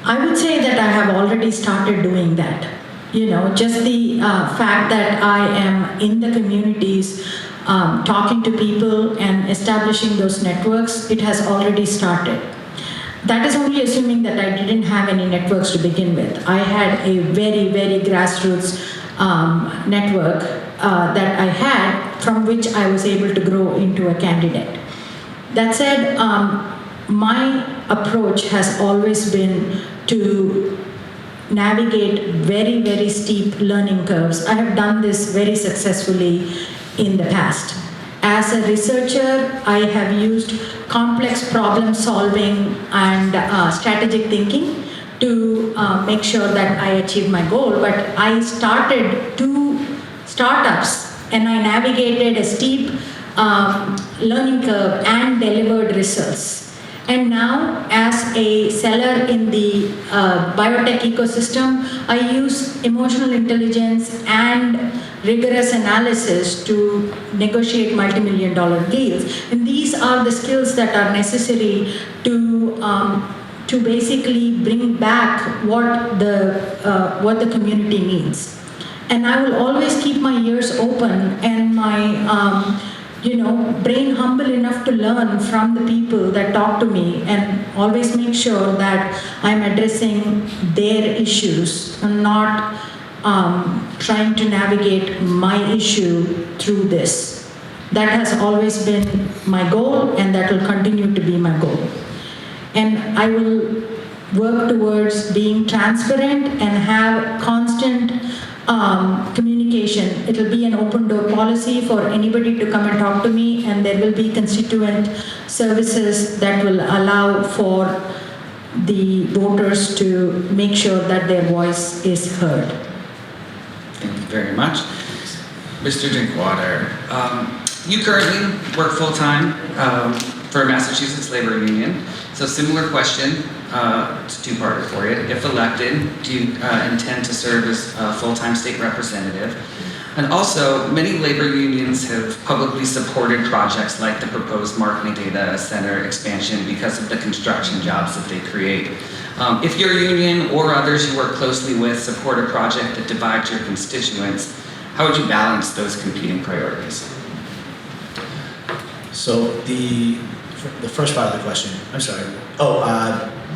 I would say that I have already started doing that. You know, just the fact that I am in the communities, talking to people and establishing those networks, it has already started. That is only assuming that I didn't have any networks to begin with. I had a very, very grassroots network that I had, from which I was able to grow into a candidate. That said, my approach has always been to navigate very, very steep learning curves. I have done this very successfully in the past. As a researcher, I have used complex problem solving and strategic thinking to make sure that I achieve my goal. But I started 2 startups and I navigated a steep learning curve and delivered results. And now, as a seller in the biotech ecosystem, I use emotional intelligence and rigorous analysis to negotiate multi-million-dollar deals. And these are the skills that are necessary to basically bring back what the community needs. And I will always keep my ears open and my brain humble enough to learn from the people that talk to me, and always make sure that I'm addressing their issues and not trying to navigate my issue through this. That has always been my goal, and that will continue to be my goal. And I will work towards being transparent and have constant communication. It will be an open door policy for anybody to come and talk to me, and there will be constituent services that will allow for the voters to make sure that their voice is heard. Thank you very much. Mr. Drinkwater, you currently work full-time for Massachusetts Labor Union. So similar question, it's a two-parter for you. If elected, do you intend to serve as a full-time state representative? And also, many labor unions have publicly supported projects like the proposed Marketing Data Center expansion because of the construction jobs that they create. If your union or others you work closely with support a project that divides your constituents, how would you balance those competing priorities? So the first part of the question, I'm sorry.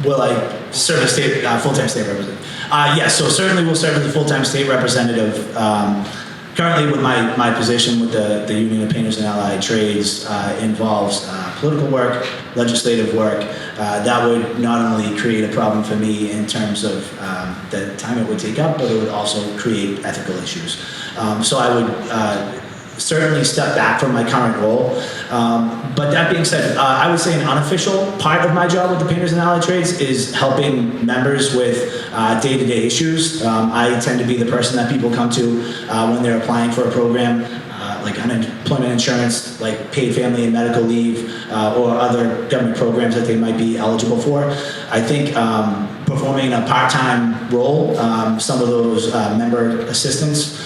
Will I serve as full-time state representative? Yes, so certainly we'll serve as a full-time state representative. currently with my position with the Union of Painters and Allied Trades involves political work, legislative work. That would not only create a problem for me in terms of the time it would take up, but it would also create ethical issues. So I would certainly step back from my current role. But that being said, I would say an unofficial part of my job with the Painters and Allied Trades is helping members with day-to-day issues. I tend to be the person that people come to when they're applying for a program, like unemployment insurance, like paid family and medical leave, or other government programs that they might be eligible for. I think performing a part-time role, some of those member assistance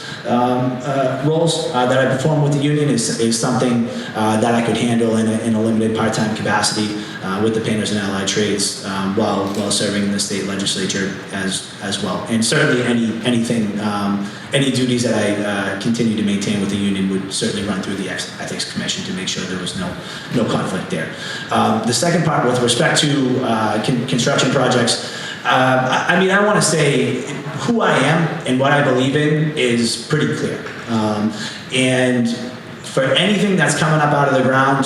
roles that I perform with the union is something that I could handle in a limited part-time capacity with the Painters and Allied Trades while serving in the state legislature as well. And certainly any duties that I continue to maintain with the union would certainly run through the Ethics Commission to make sure there was no conflict there. The second part with respect to construction projects, I want to say who I am and what I believe in is pretty clear. And for anything that's coming up out of the ground,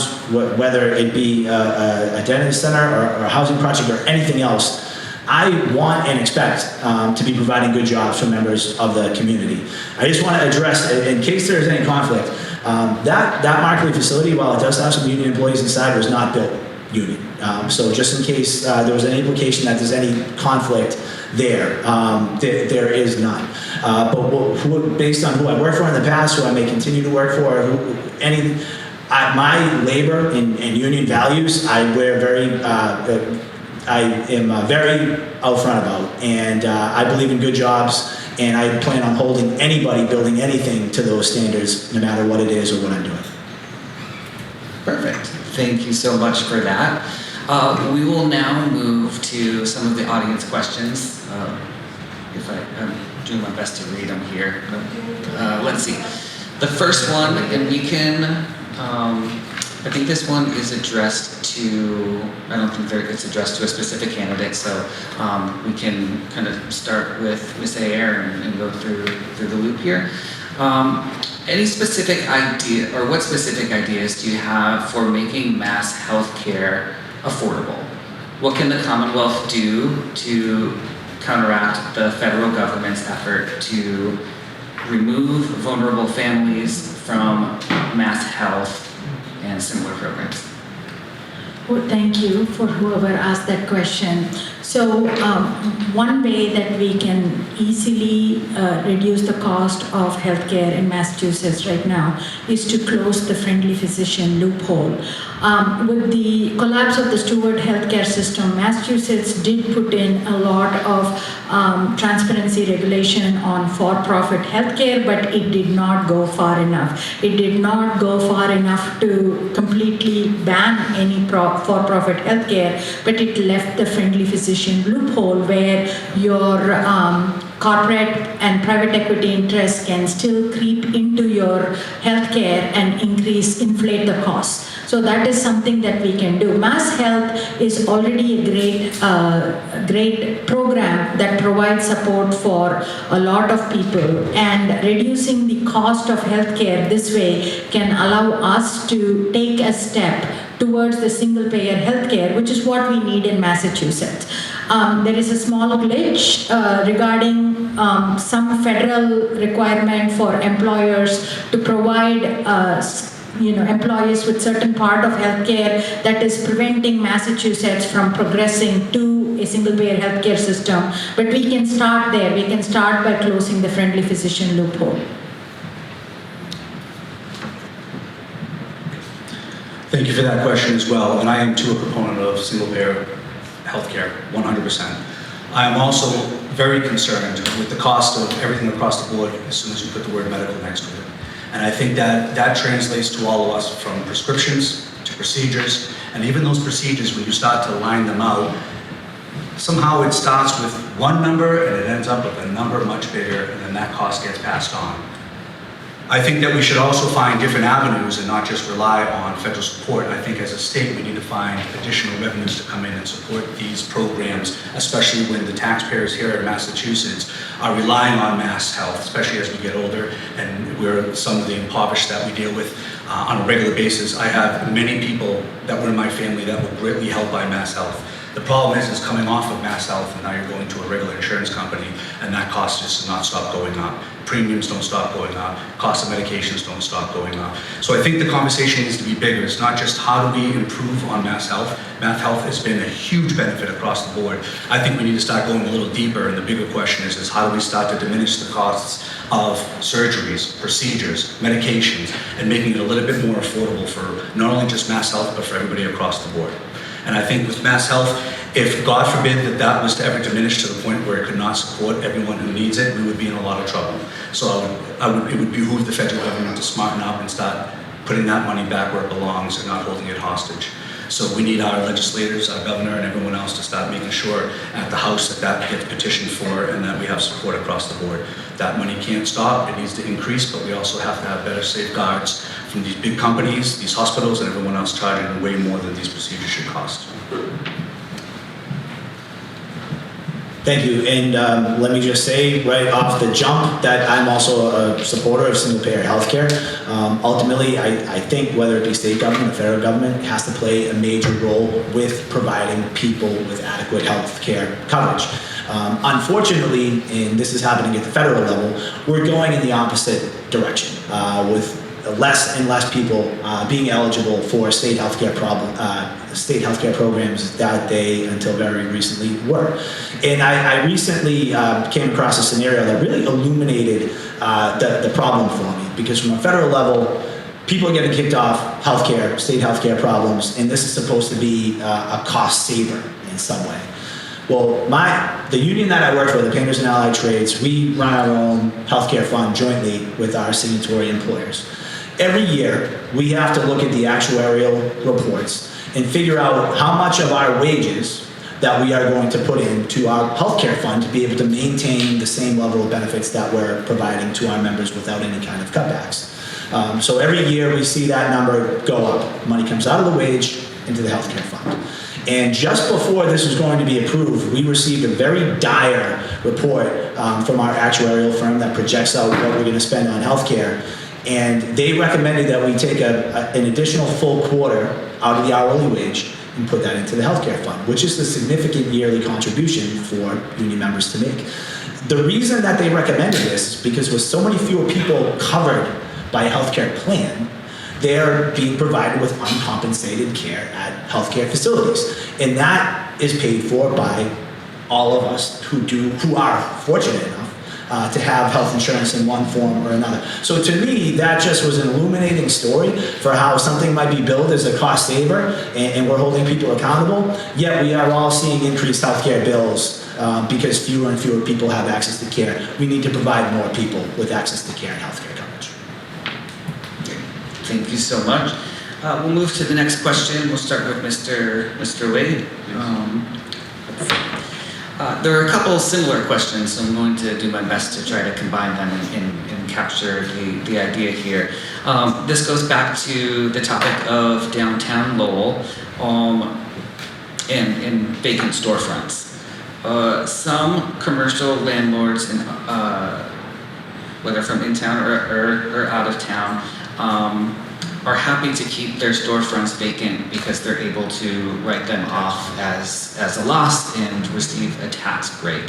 whether it be a dentist center or a housing project or anything else, I want and expect to be providing good jobs for members of the community. I just want to address, in case there is any conflict, that Markley facility, while it does have some union employees inside, was not built union. So just in case there was any implication that there's any conflict there is none. But based on who I worked for in the past, who I may continue to work for, my labor and union values, I am very out front about, and I believe in good jobs, and I plan on holding anybody building anything to those standards, no matter what it is or what I'm doing. Perfect. Thank you so much for that. We will now move to some of the audience questions. If I'm doing my best to read them here. Let's see. The first one, and we can, I think this one is addressed to, I don't think it's addressed to a specific candidate, so we can kind of start with Ms. Aiyer and go through the loop here. Any specific idea, or what specific ideas do you have for making mass healthcare affordable? What can the Commonwealth do to counteract the federal government's effort to remove vulnerable families from mass health and similar programs? Well, thank you for whoever asked that question. So one way that we can easily reduce the cost of healthcare in Massachusetts right now is to close the friendly physician loophole. With the collapse of the Steward healthcare system, Massachusetts did put in a lot of transparency regulation on for-profit healthcare, but it did not go far enough. It did not go far enough to completely ban any for-profit healthcare, but it left the friendly physician loophole where your corporate and private equity interests can still creep into your healthcare and inflate the costs. So that is something that we can do. Mass Health is already a great program that provides support for a lot of people, and reducing the cost of healthcare this way can allow us to take a step towards the single-payer healthcare, which is what we need in Massachusetts. There is a small glitch regarding some federal requirement for employers to provide employees with certain part of healthcare that is preventing Massachusetts from progressing to a single-payer healthcare system. But we can start there. We can start by closing the friendly physician loophole. Thank you for that question as well, and I am too a proponent of single-payer healthcare, 100%. I am also very concerned with the cost of everything across the board as soon as you put the word medical next to it. And I think that translates to all of us, from prescriptions to procedures, and even those procedures, when you start to line them out, somehow it starts with one number and it ends up with a number much bigger, and then that cost gets passed on. I think that we should also find different avenues and not just rely on federal support. I think as a state we need to find additional revenues to come in and support these programs, especially when the taxpayers here in Massachusetts are relying on Mass Health, especially as we get older and we're some of the impoverished that we deal with on a regular basis. I have many people that were in my family that were greatly helped by Mass Health. The problem is coming off of Mass Health and now you're going to a regular insurance company and that cost just does not stop going up. Premiums don't stop going up. Cost of medications don't stop going up. So I think the conversation needs to be bigger. It's not just how do we improve on Mass Health. Mass Health has been a huge benefit across the board. I think we need to start going a little deeper, and the bigger question is how do we start to diminish the costs of surgeries, procedures, medications, and making it a little bit more affordable for not only just Mass Health, but for everybody across the board. And I think with Mass Health, if God forbid that was to ever diminish to the point where it could not support everyone who needs it, we would be in a lot of trouble. So it would behoove the federal government to smarten up and start putting that money back where it belongs and not holding it hostage. So we need our legislators, our governor, and everyone else to start making sure at the House that gets petitioned for and that we have support across the board. That money can't stop, it needs to increase, but we also have to have better safeguards from these big companies, these hospitals, and everyone else charging way more than these procedures should cost. Thank you, and let me just say right off the jump that I'm also a supporter of single-payer healthcare. Ultimately, I think whether it be state government or federal government has to play a major role with providing people with adequate healthcare coverage. Unfortunately, and this is happening at the federal level, we're going in the opposite direction with less and less people being eligible for state healthcare programs that they, until very recently, were. And I recently came across a scenario that really illuminated the problem for me, because from a federal level, people are getting kicked off healthcare, state healthcare problems, and this is supposed to be a cost saver in some way. Well, the union that I work for, the Painters and Allied Trades, we run our own healthcare fund jointly with our signatory employers. Every year, we have to look at the actuarial reports and figure out how much of our wages that we are going to put into our healthcare fund to be able to maintain the same level of benefits that we're providing to our members without any kind of cutbacks. So every year we see that number go up. Money comes out of the wage into the healthcare fund. And just before this was going to be approved, we received a very dire report from our actuarial firm that projects out what we're going to spend on healthcare. And they recommended that we take an additional full quarter out of the hourly wage and put that into the healthcare fund, which is a significant yearly contribution for union members to make. The reason that they recommended this is because with so many fewer people covered by a healthcare plan, they're being provided with uncompensated care at healthcare facilities. And that is paid for by all of us who are fortunate enough to have health insurance in one form or another. So to me, that just was an illuminating story for how something might be billed as a cost saver and we're holding people accountable, yet we are all seeing increased healthcare bills because fewer and fewer people have access to care. We need to provide more people with access to care and healthcare coverage. Thank you so much. We'll move to the next question. We'll start with Mr. Wade. There are a couple similar questions, so I'm going to do my best to try to combine them and capture the idea here. This goes back to the topic of downtown Lowell and vacant storefronts. Some commercial landlords, whether from in town or out of town, are happy to keep their storefronts vacant because they're able to write them off as a loss and receive a tax break.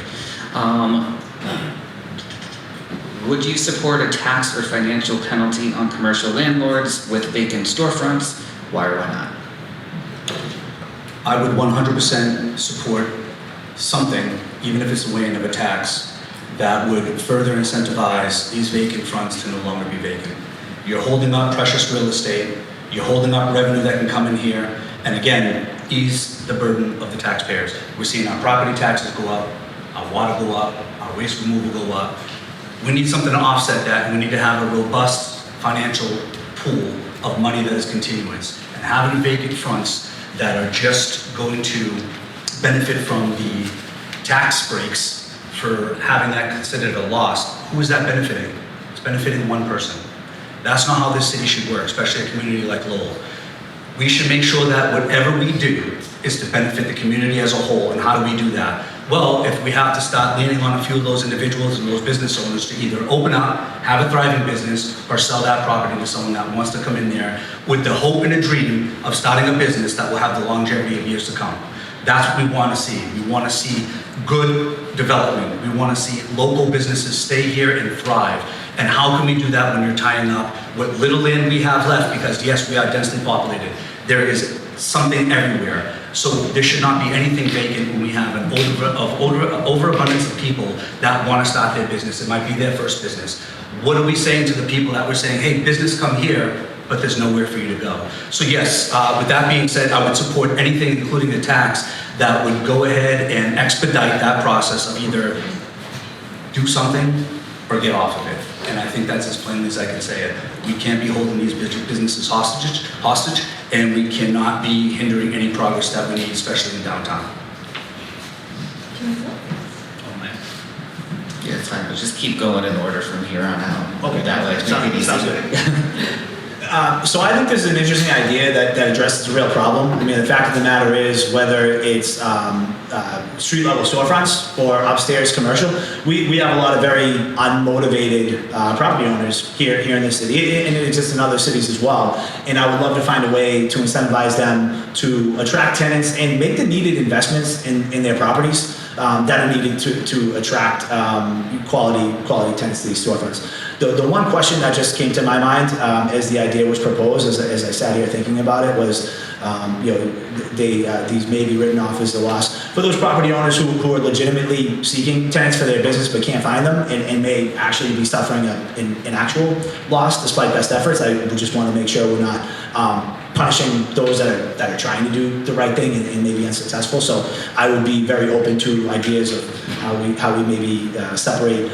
Would you support a tax or financial penalty on commercial landlords with vacant storefronts? Why or why not? I would 100% support something, even if it's a way of a tax, that would further incentivize these vacant fronts to no longer be vacant. You're holding up precious real estate, you're holding up revenue that can come in here, and again, ease the burden of the taxpayers. We're seeing our property taxes go up, our water go up, our waste removal go up. We need something to offset that, and we need to have a robust financial pool of money that is continuous. And having vacant fronts that are just going to benefit from the tax breaks for having that considered a loss, who is that benefiting? It's benefiting one person. That's not how this city should work, especially a community like Lowell. We should make sure that whatever we do is to benefit the community as a whole. And how do we do that? Well, if we have to start leaning on a few of those individuals and those business owners to either open up, have a thriving business, or sell that property to someone that wants to come in there with the hope and a dream of starting a business that will have the longevity of years to come. That's what we want to see. We want to see good development. We want to see local businesses stay here and thrive. And how can we do that when you're tying up what little land we have left? Because yes, we are densely populated. There is something everywhere. So there should not be anything vacant when we have an overabundance of people that want to start their business. It might be their first business. What are we saying to the people that we're saying, hey, business come here, but there's nowhere for you to go? So yes, with that being said, I would support anything, including the tax, that would go ahead and expedite that process of either do something or get off of it. And I think that's as plainly as I can say it. We can't be holding these businesses hostage, and we cannot be hindering any progress that we need, especially in downtown. Yeah, it's fine. We'll just keep going in order from here on out. Okay. That way, make it easy. Sounds good. So I think this is an interesting idea that addresses a real problem. I mean, the fact of the matter is, whether it's street level storefronts or upstairs commercial, we have a lot of very unmotivated property owners here in this city, and it exists in other cities as well. And I would love to find a way to incentivize them to attract tenants and make the needed investments in their properties that are needed to attract quality tenants to these storefronts. The one question that just came to my mind as the idea was proposed, as I sat here thinking about it, was these may be written off as the loss for those property owners who are legitimately seeking tenants for their business but can't find them, and may actually be suffering an actual loss despite best efforts. I would just want to make sure we're not punishing those that are trying to do the right thing and may be unsuccessful. So I would be very open to ideas of how we maybe separate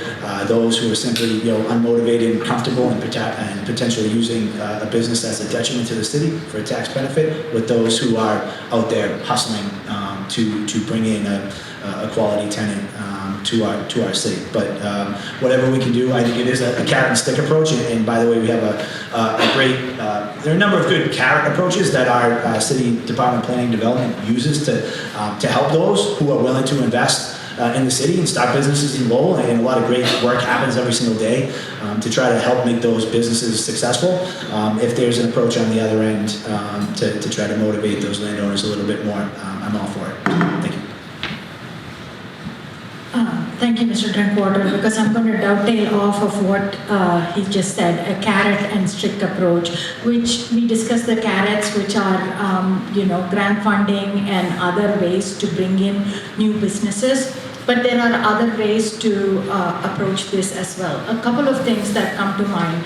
those who are simply unmotivated and comfortable and potentially using a business as a detriment to the city for a tax benefit, with those who are out there hustling to bring in a quality tenant to our city. But whatever we can do, I think it is a carrot and stick approach. And by the way, we have a great, there are a number of good carrot approaches that our City Department of Planning and Development uses to help those who are willing to invest in the city and start businesses in Lowell. And a lot of great work happens every single day to try to help make those businesses successful. If there's an approach on the other end to try to motivate those landowners a little bit more, I'm all for it. Thank you. Thank you, Mr. Drinkwater, because I'm going to dovetail off of what he just said, a carrot and stick approach, which we discussed the carrots, which are, grant funding and other ways to bring in new businesses. But there are other ways to approach this as well. A couple of things that come to mind.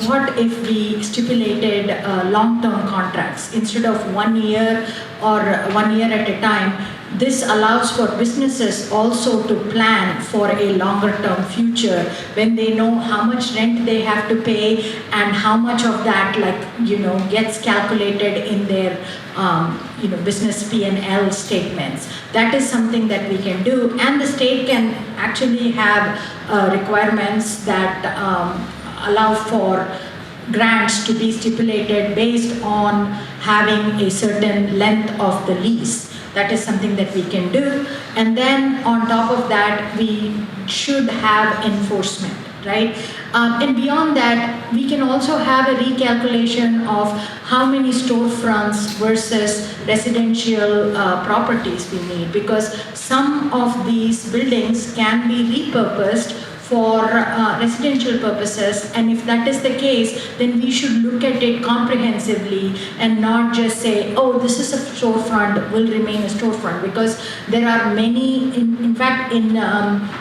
What if we stipulated long-term contracts instead of 1 year or 1 year at a time? This allows for businesses also to plan for a longer-term future when they know how much rent they have to pay and how much of that, gets calculated in their, business P&L statements. That is something that we can do, and the state can actually have requirements that allow for grants to be stipulated based on having a certain length of the lease. That is something that we can do. And then on top of that, we should have enforcement, right? And beyond that, we can also have a recalculation of how many storefronts versus residential properties we need, because some of these buildings can be repurposed for residential purposes, and if that is the case, then we should look at it comprehensively and not just say, oh, this is a storefront, will remain a storefront, because there are many, in fact,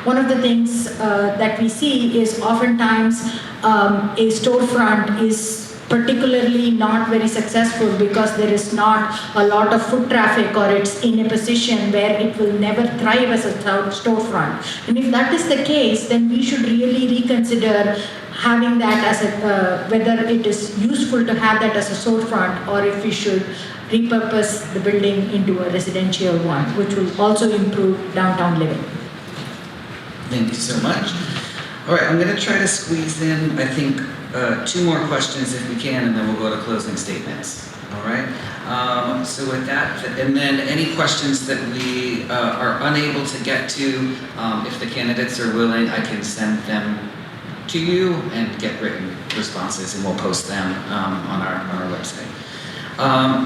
one of the things that we see is oftentimes a storefront is particularly not very successful because there is not a lot of foot traffic, or it's in a position where it will never thrive as a storefront. And if that is the case, then we should really reconsider having that as whether it is useful to have that as a storefront, or if we should repurpose the building into a residential one, which will also improve downtown living. Thank you so much. All right, I'm going to try to squeeze in, I think, 2 more questions if we can, and then we'll go to closing statements. All right. So with that, and then any questions that we are unable to get to, if the candidates are willing, I can send them to you and get written responses, and we'll post them on our website.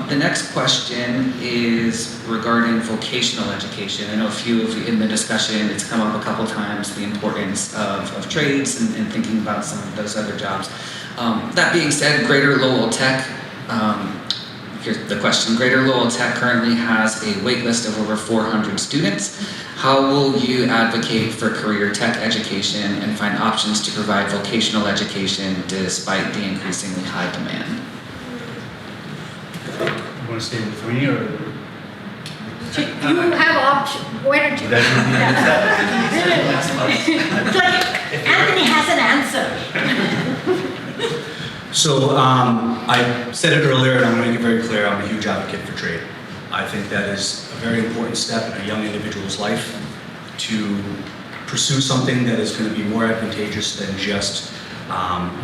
The next question is regarding vocational education. I know a few of you in the discussion, it's come up a couple times, the importance of trades and thinking about some of those other jobs. That being said, Greater Lowell Tech, here's the question. Greater Lowell Tech currently has a wait list of over 400 students. How will you advocate for career tech education and find options to provide vocational education despite the increasingly high demand? You want to stay with me or? You have option. Why don't you? It's like Anthony has an answer. So I said it earlier, and I'm going to make it very clear, I'm a huge advocate for trade. I think that is a very important step in a young individual's life to pursue something that is going to be more advantageous than just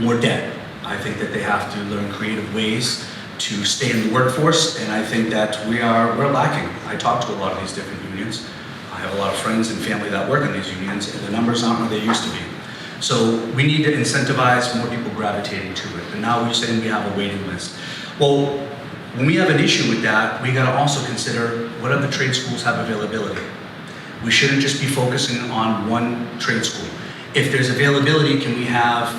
more debt. I think that they have to learn creative ways to stay in the workforce, and I think that we're lacking. I talk to a lot of these different unions. I have a lot of friends and family that work in these unions, and the numbers aren't what they used to be. So we need to incentivize more people gravitating to it. And now we're saying we have a waiting list. Well, when we have an issue with that, we got to also consider what other trade schools have availability. We shouldn't just be focusing on one trade school. If there's availability, can we have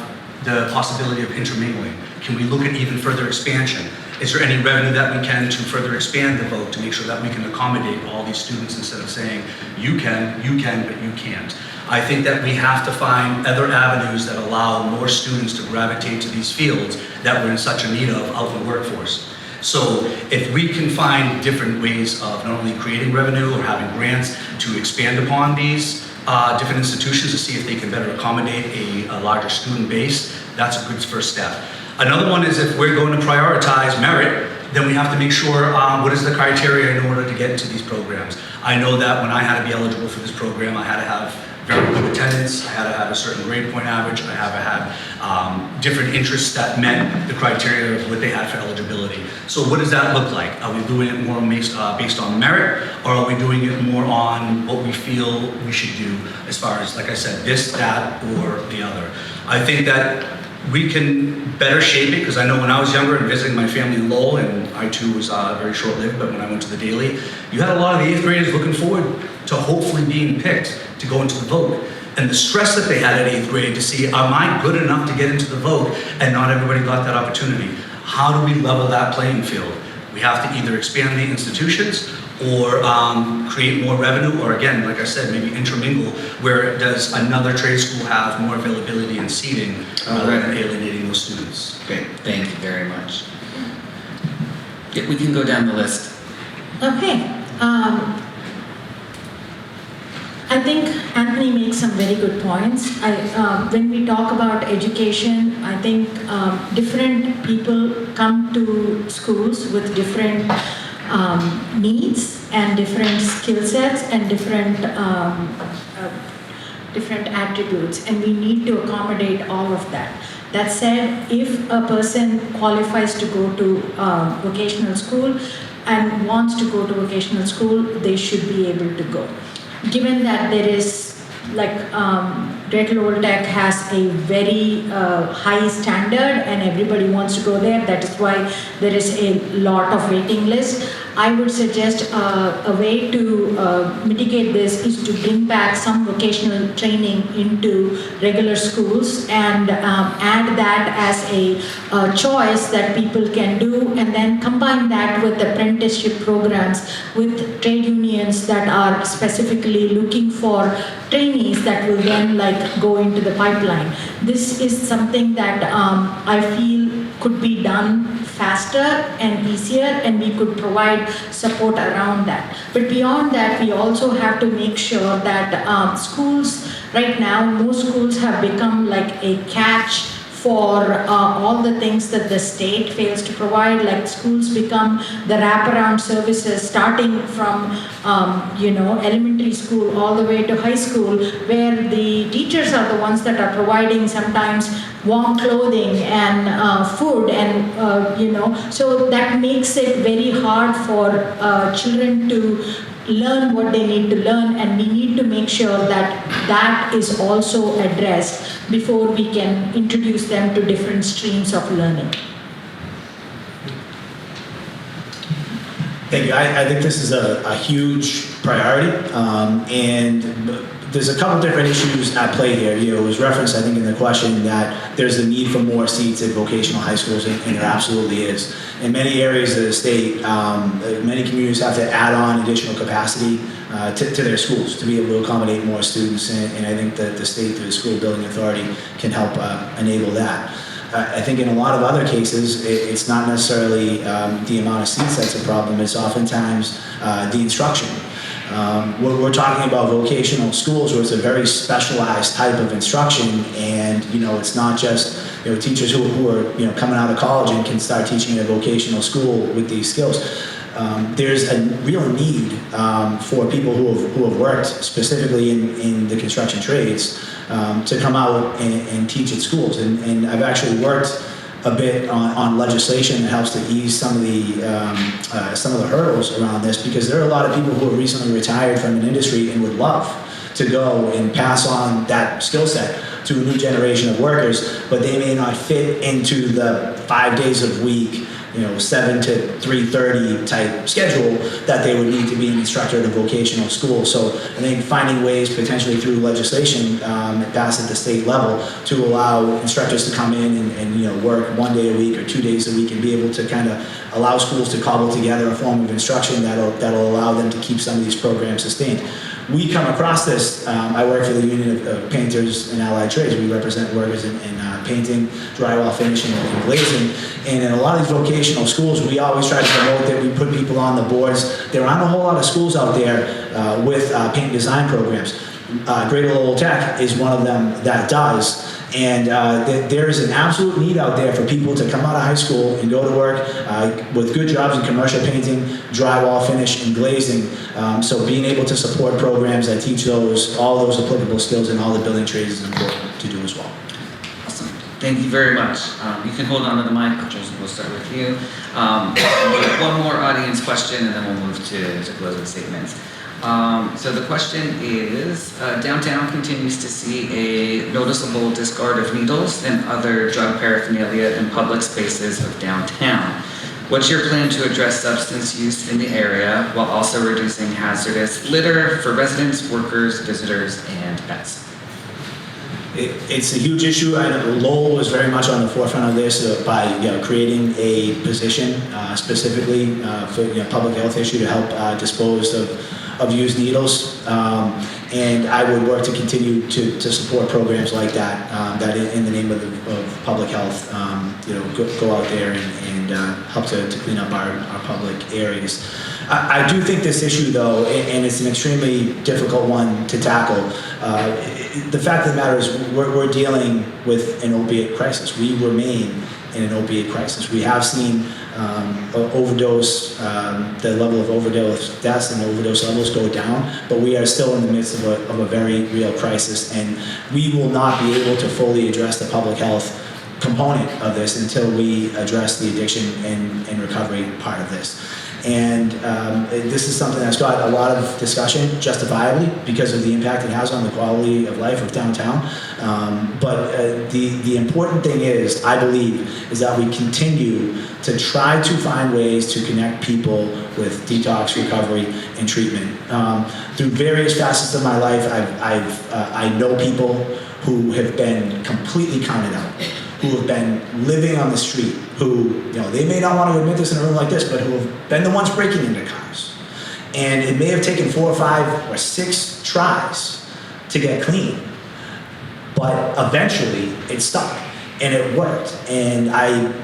the possibility of intermingling? Can we look at even further expansion? Is there any revenue that we can to further expand the vote to make sure that we can accommodate all these students instead of saying, you can, but you can't? I think that we have to find other avenues that allow more students to gravitate to these fields that we're in such a need of out in the workforce. So if we can find different ways of not only creating revenue or having grants to expand upon these different institutions to see if they can better accommodate a larger student base, that's a good first step. Another one is if we're going to prioritize merit, then we have to make sure what is the criteria in order to get into these programs. I know that when I had to be eligible for this program, I had to have very good attendance, I had to have a certain grade point average, I had to have different interests that met the criteria of what they had for eligibility. So what does that look like? Are we doing it more based on merit, or are we doing it more on what we feel we should do as far as, like I said, this, that, or the other? I think that we can better shape it, because I know when I was younger and visiting my family in Lowell, and I too was very short-lived, but when I went to the Daily, you had a lot of the 8th graders looking forward to hopefully being picked to go into the vote. And the stress that they had at 8th grade to see, am I good enough to get into the vote? And not everybody got that opportunity. How do we level that playing field? We have to either expand the institutions or create more revenue, or again, like I said, maybe intermingle, where does another trade school have more availability and seating rather than alienating those students? Great, thank you very much. Yeah, we can go down the list. Okay. I think Anthony makes some very good points. When we talk about education, I think different people come to schools with different needs and different skill sets and different attributes, and we need to accommodate all of that. That said, if a person qualifies to go to vocational school and wants to go to vocational school, they should be able to go. Given that there is, like, Greater Lowell Tech has a very high standard and everybody wants to go there, that is why there is a lot of waiting list. I would suggest a way to mitigate this is to bring back some vocational training into regular schools and add that as a choice that people can do, and then combine that with apprenticeship programs with trade unions that are specifically looking for trainees that will then go into the pipeline. This is something that I feel could be done faster and easier, and we could provide support around that. But beyond that, we also have to make sure that schools, right now, most schools have become like a catch for all the things that the state fails to provide. Like, schools become the wraparound services, starting from elementary school all the way to high school, where the teachers are the ones that are providing sometimes warm clothing and food, and so that makes it very hard for children to learn what they need to learn, and we need to make sure that that is also addressed before we can introduce them to different streams of learning. Thank you. I think this is a huge priority, and there's a couple different issues at play here. It was referenced, I think, in the question that there's a need for more seats at vocational high schools, and there absolutely is. In many areas of the state, many communities have to add on additional capacity to their schools to be able to accommodate more students, and I think that the state, through the School Building Authority, can help enable that. I think in a lot of other cases, it's not necessarily the amount of seats that's a problem, it's oftentimes the instruction. We're talking about vocational schools where it's a very specialized type of instruction, and it's not just teachers who are coming out of college and can start teaching in a vocational school with these skills. There's a real need for people who have worked specifically in the construction trades to come out and teach at schools. And I've actually worked a bit on legislation that helps to ease some of the hurdles around this, because there are a lot of people who have recently retired from an industry and would love to go and pass on that skill set to a new generation of workers, but they may not fit into the 5 days a week, 7 to 3:30 type schedule that they would need to be an instructor at a vocational school. So I think finding ways, potentially through legislation passed at the state level, to allow instructors to come in and work 1 day a week or 2 days a week, and be able to kind of allow schools to cobble together a form of instruction that'll allow them to keep some of these programs sustained. We come across this. I work for the Union of Painters and Allied Trades. We represent workers in painting, drywall finishing, and glazing. And in a lot of these vocational schools, we always try to promote that we put people on the boards. There aren't a whole lot of schools out there with paint design programs. Greater Lowell Tech is one of them that does. And there is an absolute need out there for people to come out of high school and go to work with good jobs in commercial painting, drywall finish, and glazing. So being able to support programs that teach all those applicable skills in all the building trades is important to do as well. Awesome. Thank you very much. You can hold on to the mic. Joseph, we'll start with you. We'll get one more audience question, and then we'll move to closing statements. So the question is, downtown continues to see a noticeable discard of needles and other drug paraphernalia in public spaces of downtown. What's your plan to address substance use in the area while also reducing hazardous litter for residents, workers, visitors, and pets? It's a huge issue. I know Lowell was very much on the forefront of this by creating a position specifically for public health issue to help dispose of used needles, and I would work to continue to support programs like that, that in the name of public health, go out there and help to clean up our public areas. I do think this issue, though, and it's an extremely difficult one to tackle. The fact of the matter is we're dealing with an opiate crisis. We remain in an opiate crisis. We have seen overdose, the level of overdose deaths and overdose levels go down, but we are still in the midst of a very real crisis, and we will not be able to fully address the public health component of this until we address the addiction and recovery part of this. And this is something that's got a lot of discussion, justifiably, because of the impact it has on the quality of life of downtown. But the important thing is, I believe, is that we continue to try to find ways to connect people with detox, recovery, and treatment. Through various facets of my life, I know people who have been completely counted out, who have been living on the street, who, they may not want to admit this in a room like this, but who have been the ones breaking into cars. And it may have taken 4 or 5 or 6 tries to get clean, but eventually it stuck and it worked. And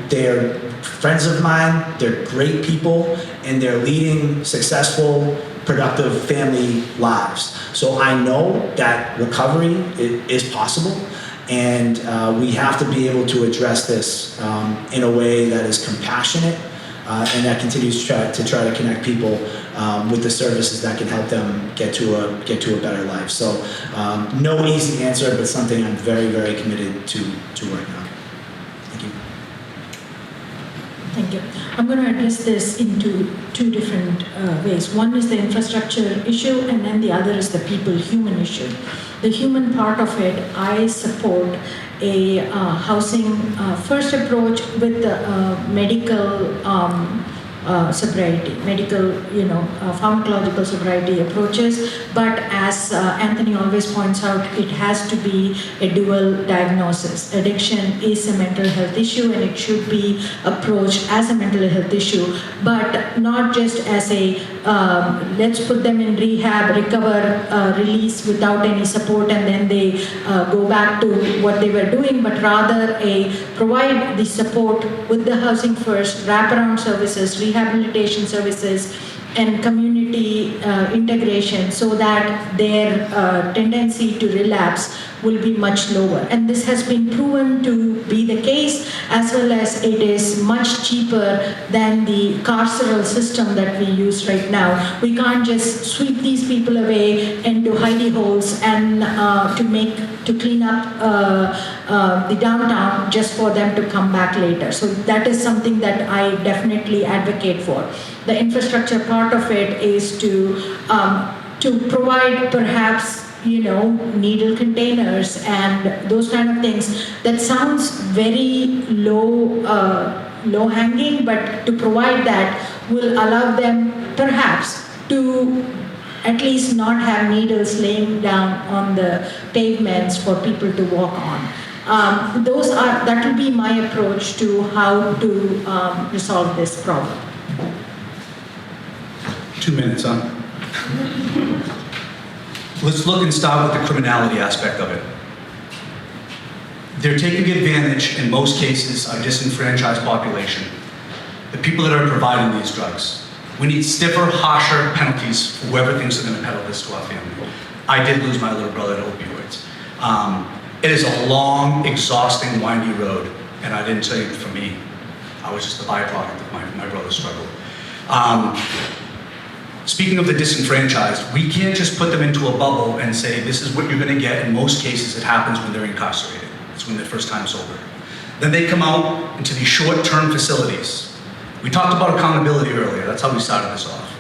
they're friends of mine, they're great people, and they're leading successful, productive family lives. So I know that recovery is possible. And we have to be able to address this in a way that is compassionate and that continues to try to connect people with the services that can help them get to a better life. So no easy answer, but something I'm very, very committed to working on. Thank you. I'm going to address this into two different ways. One is the infrastructure issue, and then the other is the human issue. The human part of it, I support a housing first approach with the medical sobriety, medical, pharmacological sobriety approaches. But as Anthony always points out, it has to be a dual diagnosis. Addiction is a mental health issue, and it should be approached as a mental health issue, but not just as a let's put them in rehab, recover, release without any support, and then they go back to what they were doing, but rather provide the support with the housing first, wraparound services, rehabilitation services, and community integration, so that their tendency to relapse will be much lower. And this has been proven to be the case, as well as it is much cheaper than the carceral system that we use right now. We can't just sweep these people away into hidey holes and to clean up the downtown just for them to come back later. So that is something that I definitely advocate for. The infrastructure part of it is to provide perhaps needle containers and those kind of things. That sounds very low hanging, but to provide that will allow them perhaps to at least not have needles laying down on the pavements for people to walk on. That will be my approach to how to resolve this problem. 2 minutes, huh? Let's look and start with the criminality aspect of it. They're taking advantage, in most cases, of disenfranchised population. The people that are providing these drugs. We need stiffer, harsher penalties for whoever thinks they're going to peddle this to our family. I did lose my little brother to opioids. It is a long, exhausting, windy road, and I didn't tell you for me. I was just a byproduct of my brother's struggle. Speaking of the disenfranchised, we can't just put them into a bubble and say, this is what you're going to get. In most cases, it happens when they're incarcerated. It's when they're first time sober. Then they come out into these short-term facilities. We talked about accountability earlier. That's how we started this off.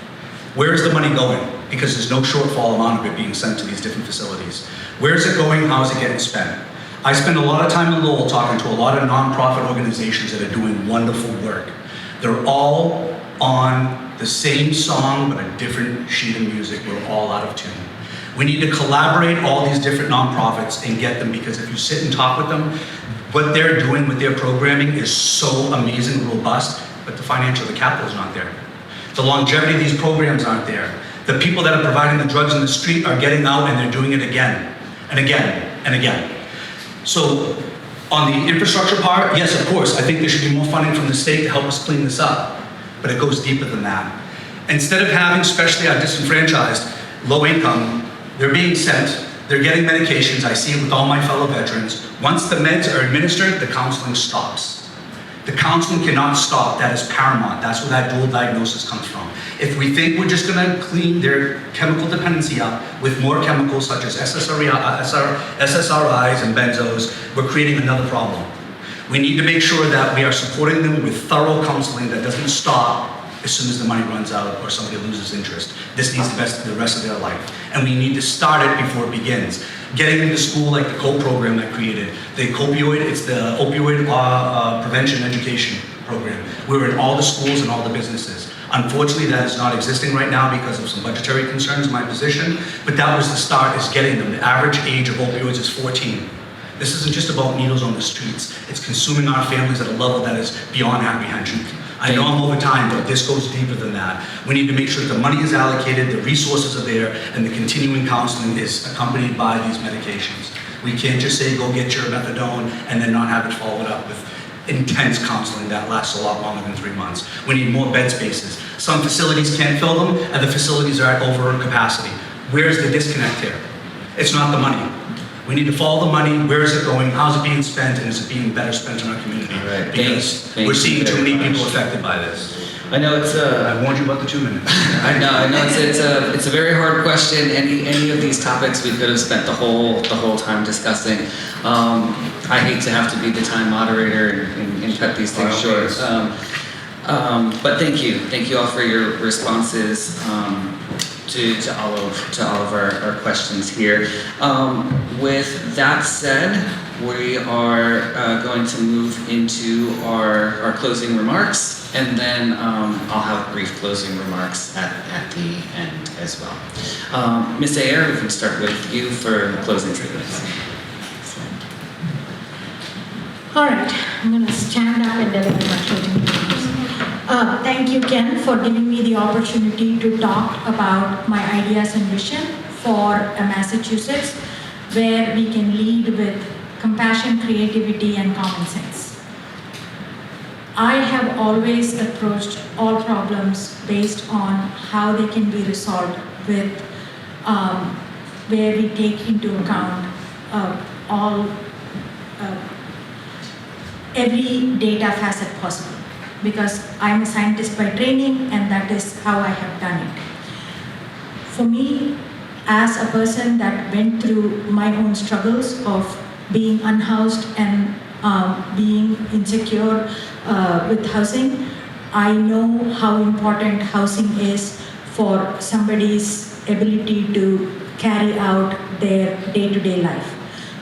Where is the money going? Because there's no shortfall amount of it being sent to these different facilities. Where is it going? How is it getting spent? I spend a lot of time in Lowell talking to a lot of nonprofit organizations that are doing wonderful work. They're all on the same song, but a different sheet of music. We're all out of tune. We need to collaborate all these different nonprofits and get them, because if you sit and talk with them, what they're doing with their programming is so amazing and robust, but the the capital is not there. The longevity of these programs aren't there. The people that are providing the drugs in the street are getting out and they're doing it again and again and again. So on the infrastructure part, yes, of course, I think there should be more funding from the state to help us clean this up. But it goes deeper than that. Instead of having, especially our disenfranchised, low income, they're being sent, they're getting medications. I see it with all my fellow veterans. Once the meds are administered, the counseling stops. The counseling cannot stop. That is paramount. That's where that dual diagnosis comes from. If we think we're just going to clean their chemical dependency up with more chemicals such as SSRIs and benzos, we're creating another problem. We need to make sure that we are supporting them with thorough counseling that doesn't stop as soon as the money runs out or somebody loses interest. This needs the rest of their life. And we need to start it before it begins. Getting into school like the COPE program I created. It's the opioid prevention education program. We're in all the schools and all the businesses. Unfortunately, that is not existing right now because of some budgetary concerns in my position, but that was the start, is getting them. The average age of opioids is 14. This isn't just about needles on the streets. It's consuming our families at a level that is beyond apprehension. I know I'm over time, but this goes deeper than that. We need to make sure that the money is allocated, the resources are there, and the continuing counseling is accompanied by these medications. We can't just say, go get your methadone, and then not have it followed up with intense counseling that lasts a lot longer than 3 months. We need more bed spaces. Some facilities can't fill them, and the facilities are at over capacity. Where's the disconnect here? It's not the money. We need to follow the money. Where is it going? How's it being spent? And is it being better spent in our community? Right. Because we're seeing too many people affected by this. I know it's I warned you about the 2 minutes. I know it's a very hard question. Any of these topics we could have spent the whole time discussing. I hate to have to be the time moderator and cut these things short. But thank you all for your responses to all of our questions here. With that said, we are going to move into our closing remarks, and then I'll have brief closing remarks at the end as well. Ms. Aiyer, we can start with you for closing statements. All right, I'm going to stand up and deliver my closing remarks. Thank you, Ken, for giving me the opportunity to talk about my ideas and vision for Massachusetts, where we can lead with compassion, creativity, and common sense. I have always approached all problems based on how they can be resolved with where we take into account every data facet possible, because I'm a scientist by training, and that is how I have done it. For me, as a person that went through my own struggles of being unhoused and being insecure with housing, I know how important housing is for somebody's ability to carry out their day-to-day life.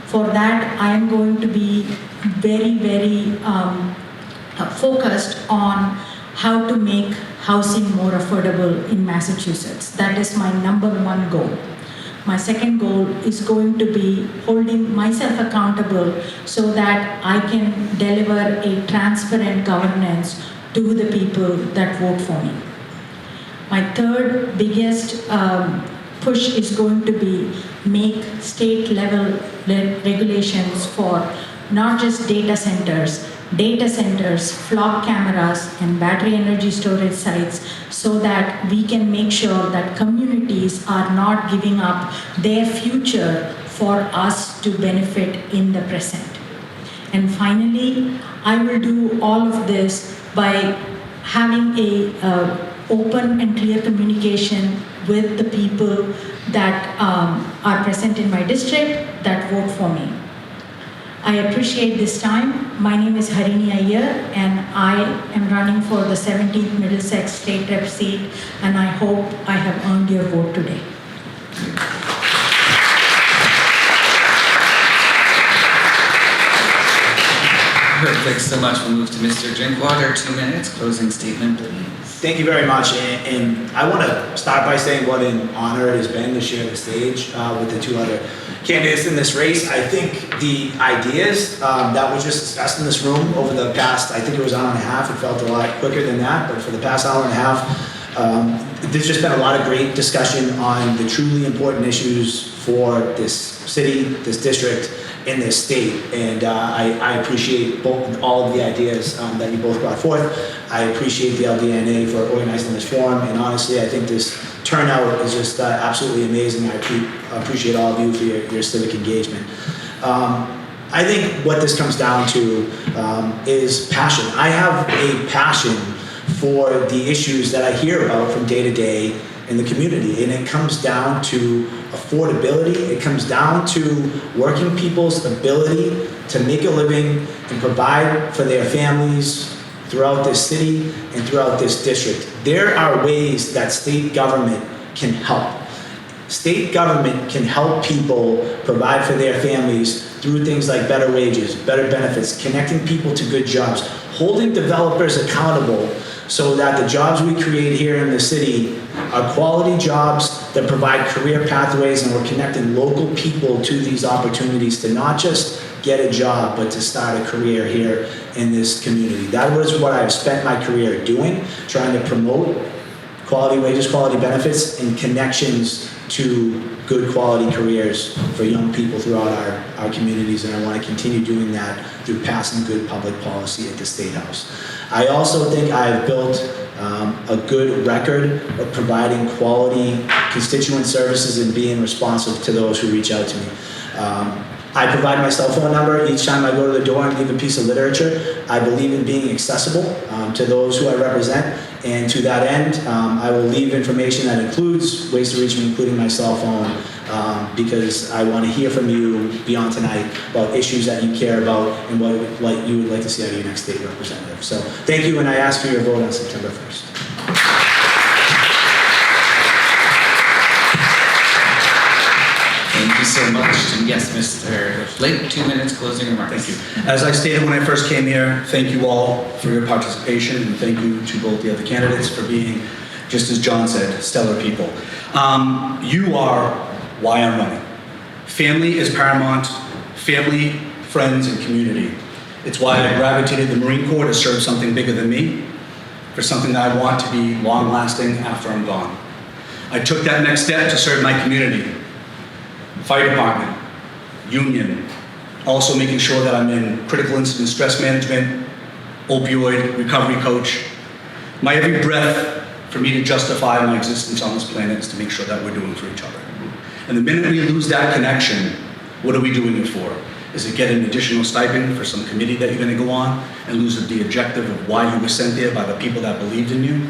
For that, I am going to be very, very focused on how to make housing more affordable in Massachusetts. That is my #1 goal. My second goal is going to be holding myself accountable so that I can deliver a transparent governance to the people that vote for me. My third biggest push is going to be make state level regulations for not just data centers, flock cameras, and battery energy storage sites, so that we can make sure that communities are not giving up their future for us to benefit in the present. And finally, I will do all of this by having a open and clear communication with the people that are present in my district that vote for me. I appreciate this time. My name is Harini Aiyer, and I am running for the 17th Middlesex State Rep seat, and I hope I have earned your vote today. Perfect, so much. We'll move to Mr. Drinkwater, 2 minutes, closing statement, please. Thank you very much, and I want to start by saying what an honor it has been to share the stage with the two other candidates in this race. I think the ideas that were just discussed in this room over the past, I think it was an hour and a half, it felt a lot quicker than that, but for the past hour and a half, there's just been a lot of great discussion on the truly important issues for this city, this district, in this state, and I appreciate all of the ideas that you both brought forth. I appreciate the LDNA for organizing this forum, and honestly, I think this turnout is just absolutely amazing. I appreciate all of you for your civic engagement. I think what this comes down to is passion. I have a passion for the issues that I hear about from day to day in the community, and it comes down to affordability. It comes down to working people's ability to make a living and provide for their families throughout this city and throughout this district. There are ways that state government can help. State government can help people provide for their families through things like better wages, better benefits, connecting people to good jobs, holding developers accountable so that the jobs we create here in the city are quality jobs that provide career pathways, and we're connecting local people to these opportunities to not just get a job, but to start a career here in this community. That was what I've spent my career doing, trying to promote quality wages, quality benefits, and connections to good quality careers for young people throughout our communities, and I want to continue doing that through passing good public policy at the State House. I also think I've built a good record of providing quality constituent services and being responsive to those who reach out to me. I provide my cell phone number each time I go to the door and leave a piece of literature. I believe in being accessible to those who I represent, and to that end, I will leave information that includes ways to reach me, including my cell phone, because I want to hear from you beyond tonight about issues that you care about and what you would like to see out of your next state representative. So thank you, and I ask for your vote on September 1st. Thank you so much. And yes, Mr. Lake, 2 minutes closing remarks. Thank you. As I stated when I first came here, thank you all for your participation, and thank you to both the other candidates for being, just as John said, stellar people. You are why I'm running. Family is paramount. Family, friends, and community. It's why I gravitated the Marine Corps to serve something bigger than me, for something that I want to be long-lasting after I'm gone. I took that next step to serve my community. Fire department, union, also making sure that I'm in critical incident stress management, opioid recovery coach. My every breath for me to justify my existence on this planet is to make sure that we're doing for each other. And the minute we lose that connection, what are we doing it for? Is it get an additional stipend for some committee that you're going to go on and lose the objective of why you were sent there by the people that believed in you?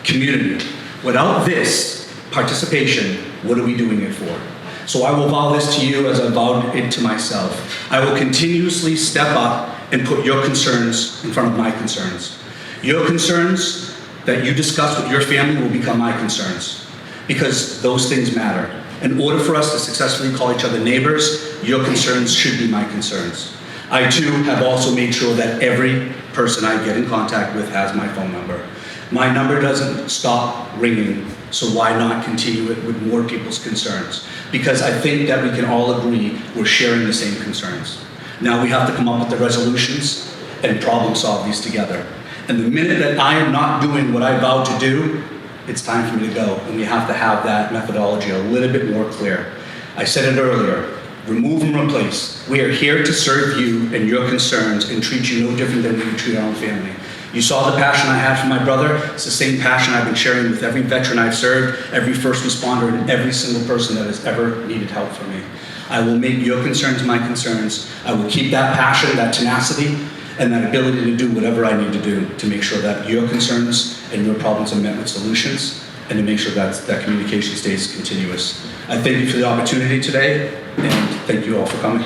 Community. Without this participation, what are we doing it for? So I will vow this to you as I vowed it to myself. I will continuously step up and put your concerns in front of my concerns. Your concerns that you discuss with your family will become my concerns, because those things matter. In order for us to successfully call each other neighbors, your concerns should be my concerns. I too have also made sure that every person I get in contact with has my phone number. My number doesn't stop ringing, so why not continue it with more people's concerns? Because I think that we can all agree we're sharing the same concerns. Now we have to come up with the resolutions and problem solve these together. And the minute that I am not doing what I vowed to do, it's time for me to go. And we have to have that methodology a little bit more clear. I said it earlier, remove and replace. We are here to serve you and your concerns and treat you no different than we treat our own family. You saw the passion I had for my brother. It's the same passion I've been sharing with every veteran I've served, every first responder, and every single person that has ever needed help from me. I will make your concerns my concerns. I will keep that passion, that tenacity, and that ability to do whatever I need to do to make sure that your concerns and your problems are met with solutions, and to make sure that that communication stays continuous. I thank you for the opportunity today, and thank you all for coming.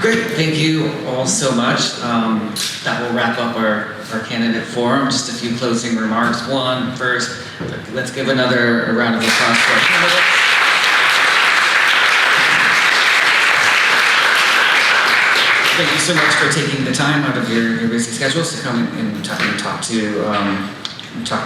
Great, thank you all so much. That will wrap up our candidate forum. Just a few closing remarks. One, first, let's give another round of applause for our candidates. Thank you so much for taking the time out of your busy schedules to come and talk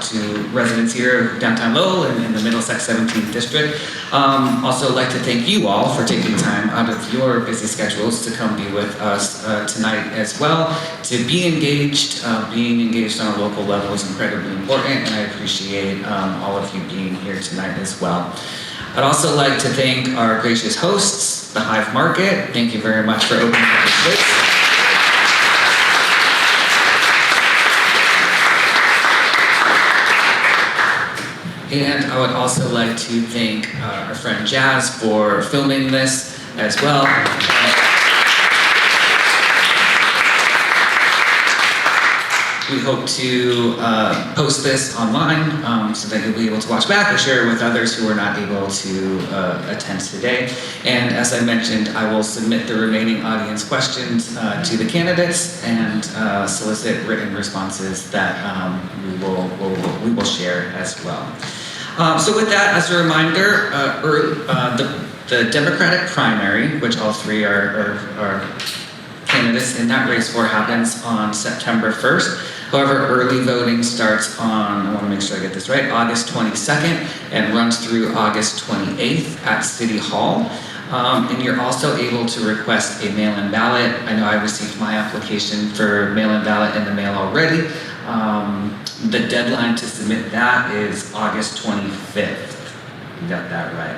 to residents here of downtown Lowell and in the Middlesex 17th District. Also like to thank you all for taking time out of your busy schedules to come be with us tonight as well. To be engaged, being engaged on a local level is incredibly important, and I appreciate all of you being here tonight as well. I'd also like to thank our gracious hosts, the Hive Market. Thank you very much for opening up this space. And I would also like to thank our friend Jazz for filming this as well. We hope to post this online so that you'll be able to watch back or share it with others who are not able to attend today. And as I mentioned, I will submit the remaining audience questions to the candidates and solicit written responses that we will share as well. So with that, as a reminder, the Democratic primary, which all three are candidates in that race for, happens on September 1st. However, early voting starts on, I want to make sure I get this right, August 22nd and runs through August 28th at City Hall. And you're also able to request a mail-in ballot. I know I received my application for mail-in ballot in the mail already. The deadline to submit that is August 25th. You got that right.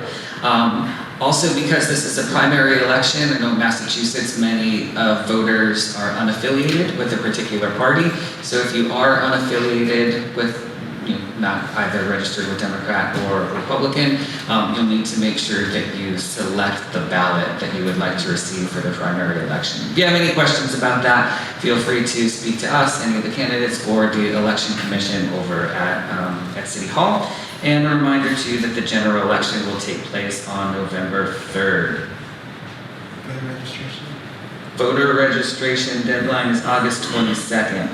Also, because this is a primary election, I know in Massachusetts many voters are unaffiliated with a particular party. So if you are unaffiliated with not either registered with Democrat or Republican, you'll need to make sure that you select the ballot that you would like to receive for the primary election. If you have any questions about that, feel free to speak to us, any of the candidates, or the election commission over at City Hall. And a reminder too that the general election will take place on November 3rd. Voter registration deadline is August 22nd.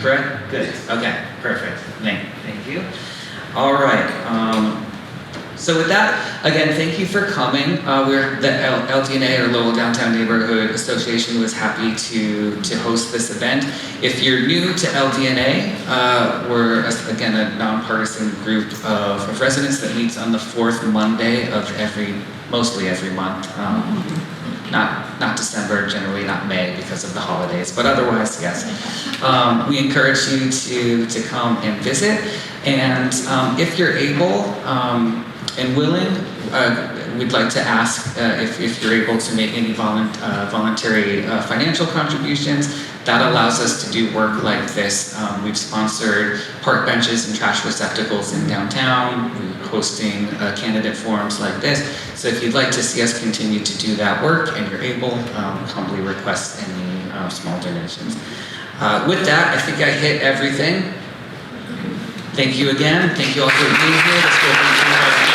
Correct? Good. Okay, perfect. Thank you. All right. So with that, again, thank you for coming. The LDNA, or Lowell Downtown Neighborhood Association, was happy to host this event. If you're new to LDNA, we're, again, a nonpartisan group of residents that meets on the fourth Monday of mostly every month. Not December, generally not May because of the holidays, but otherwise, yes. We encourage you to come and visit. And if you're able and willing, we'd like to ask if you're able to make any voluntary financial contributions. That allows us to do work like this. We've sponsored park benches and trash receptacles in downtown. We're hosting candidate forums like this. So if you'd like to see us continue to do that work and you're able, humbly request any small donations. With that, I think I hit everything. Thank you again. Thank you all for being here. Let's go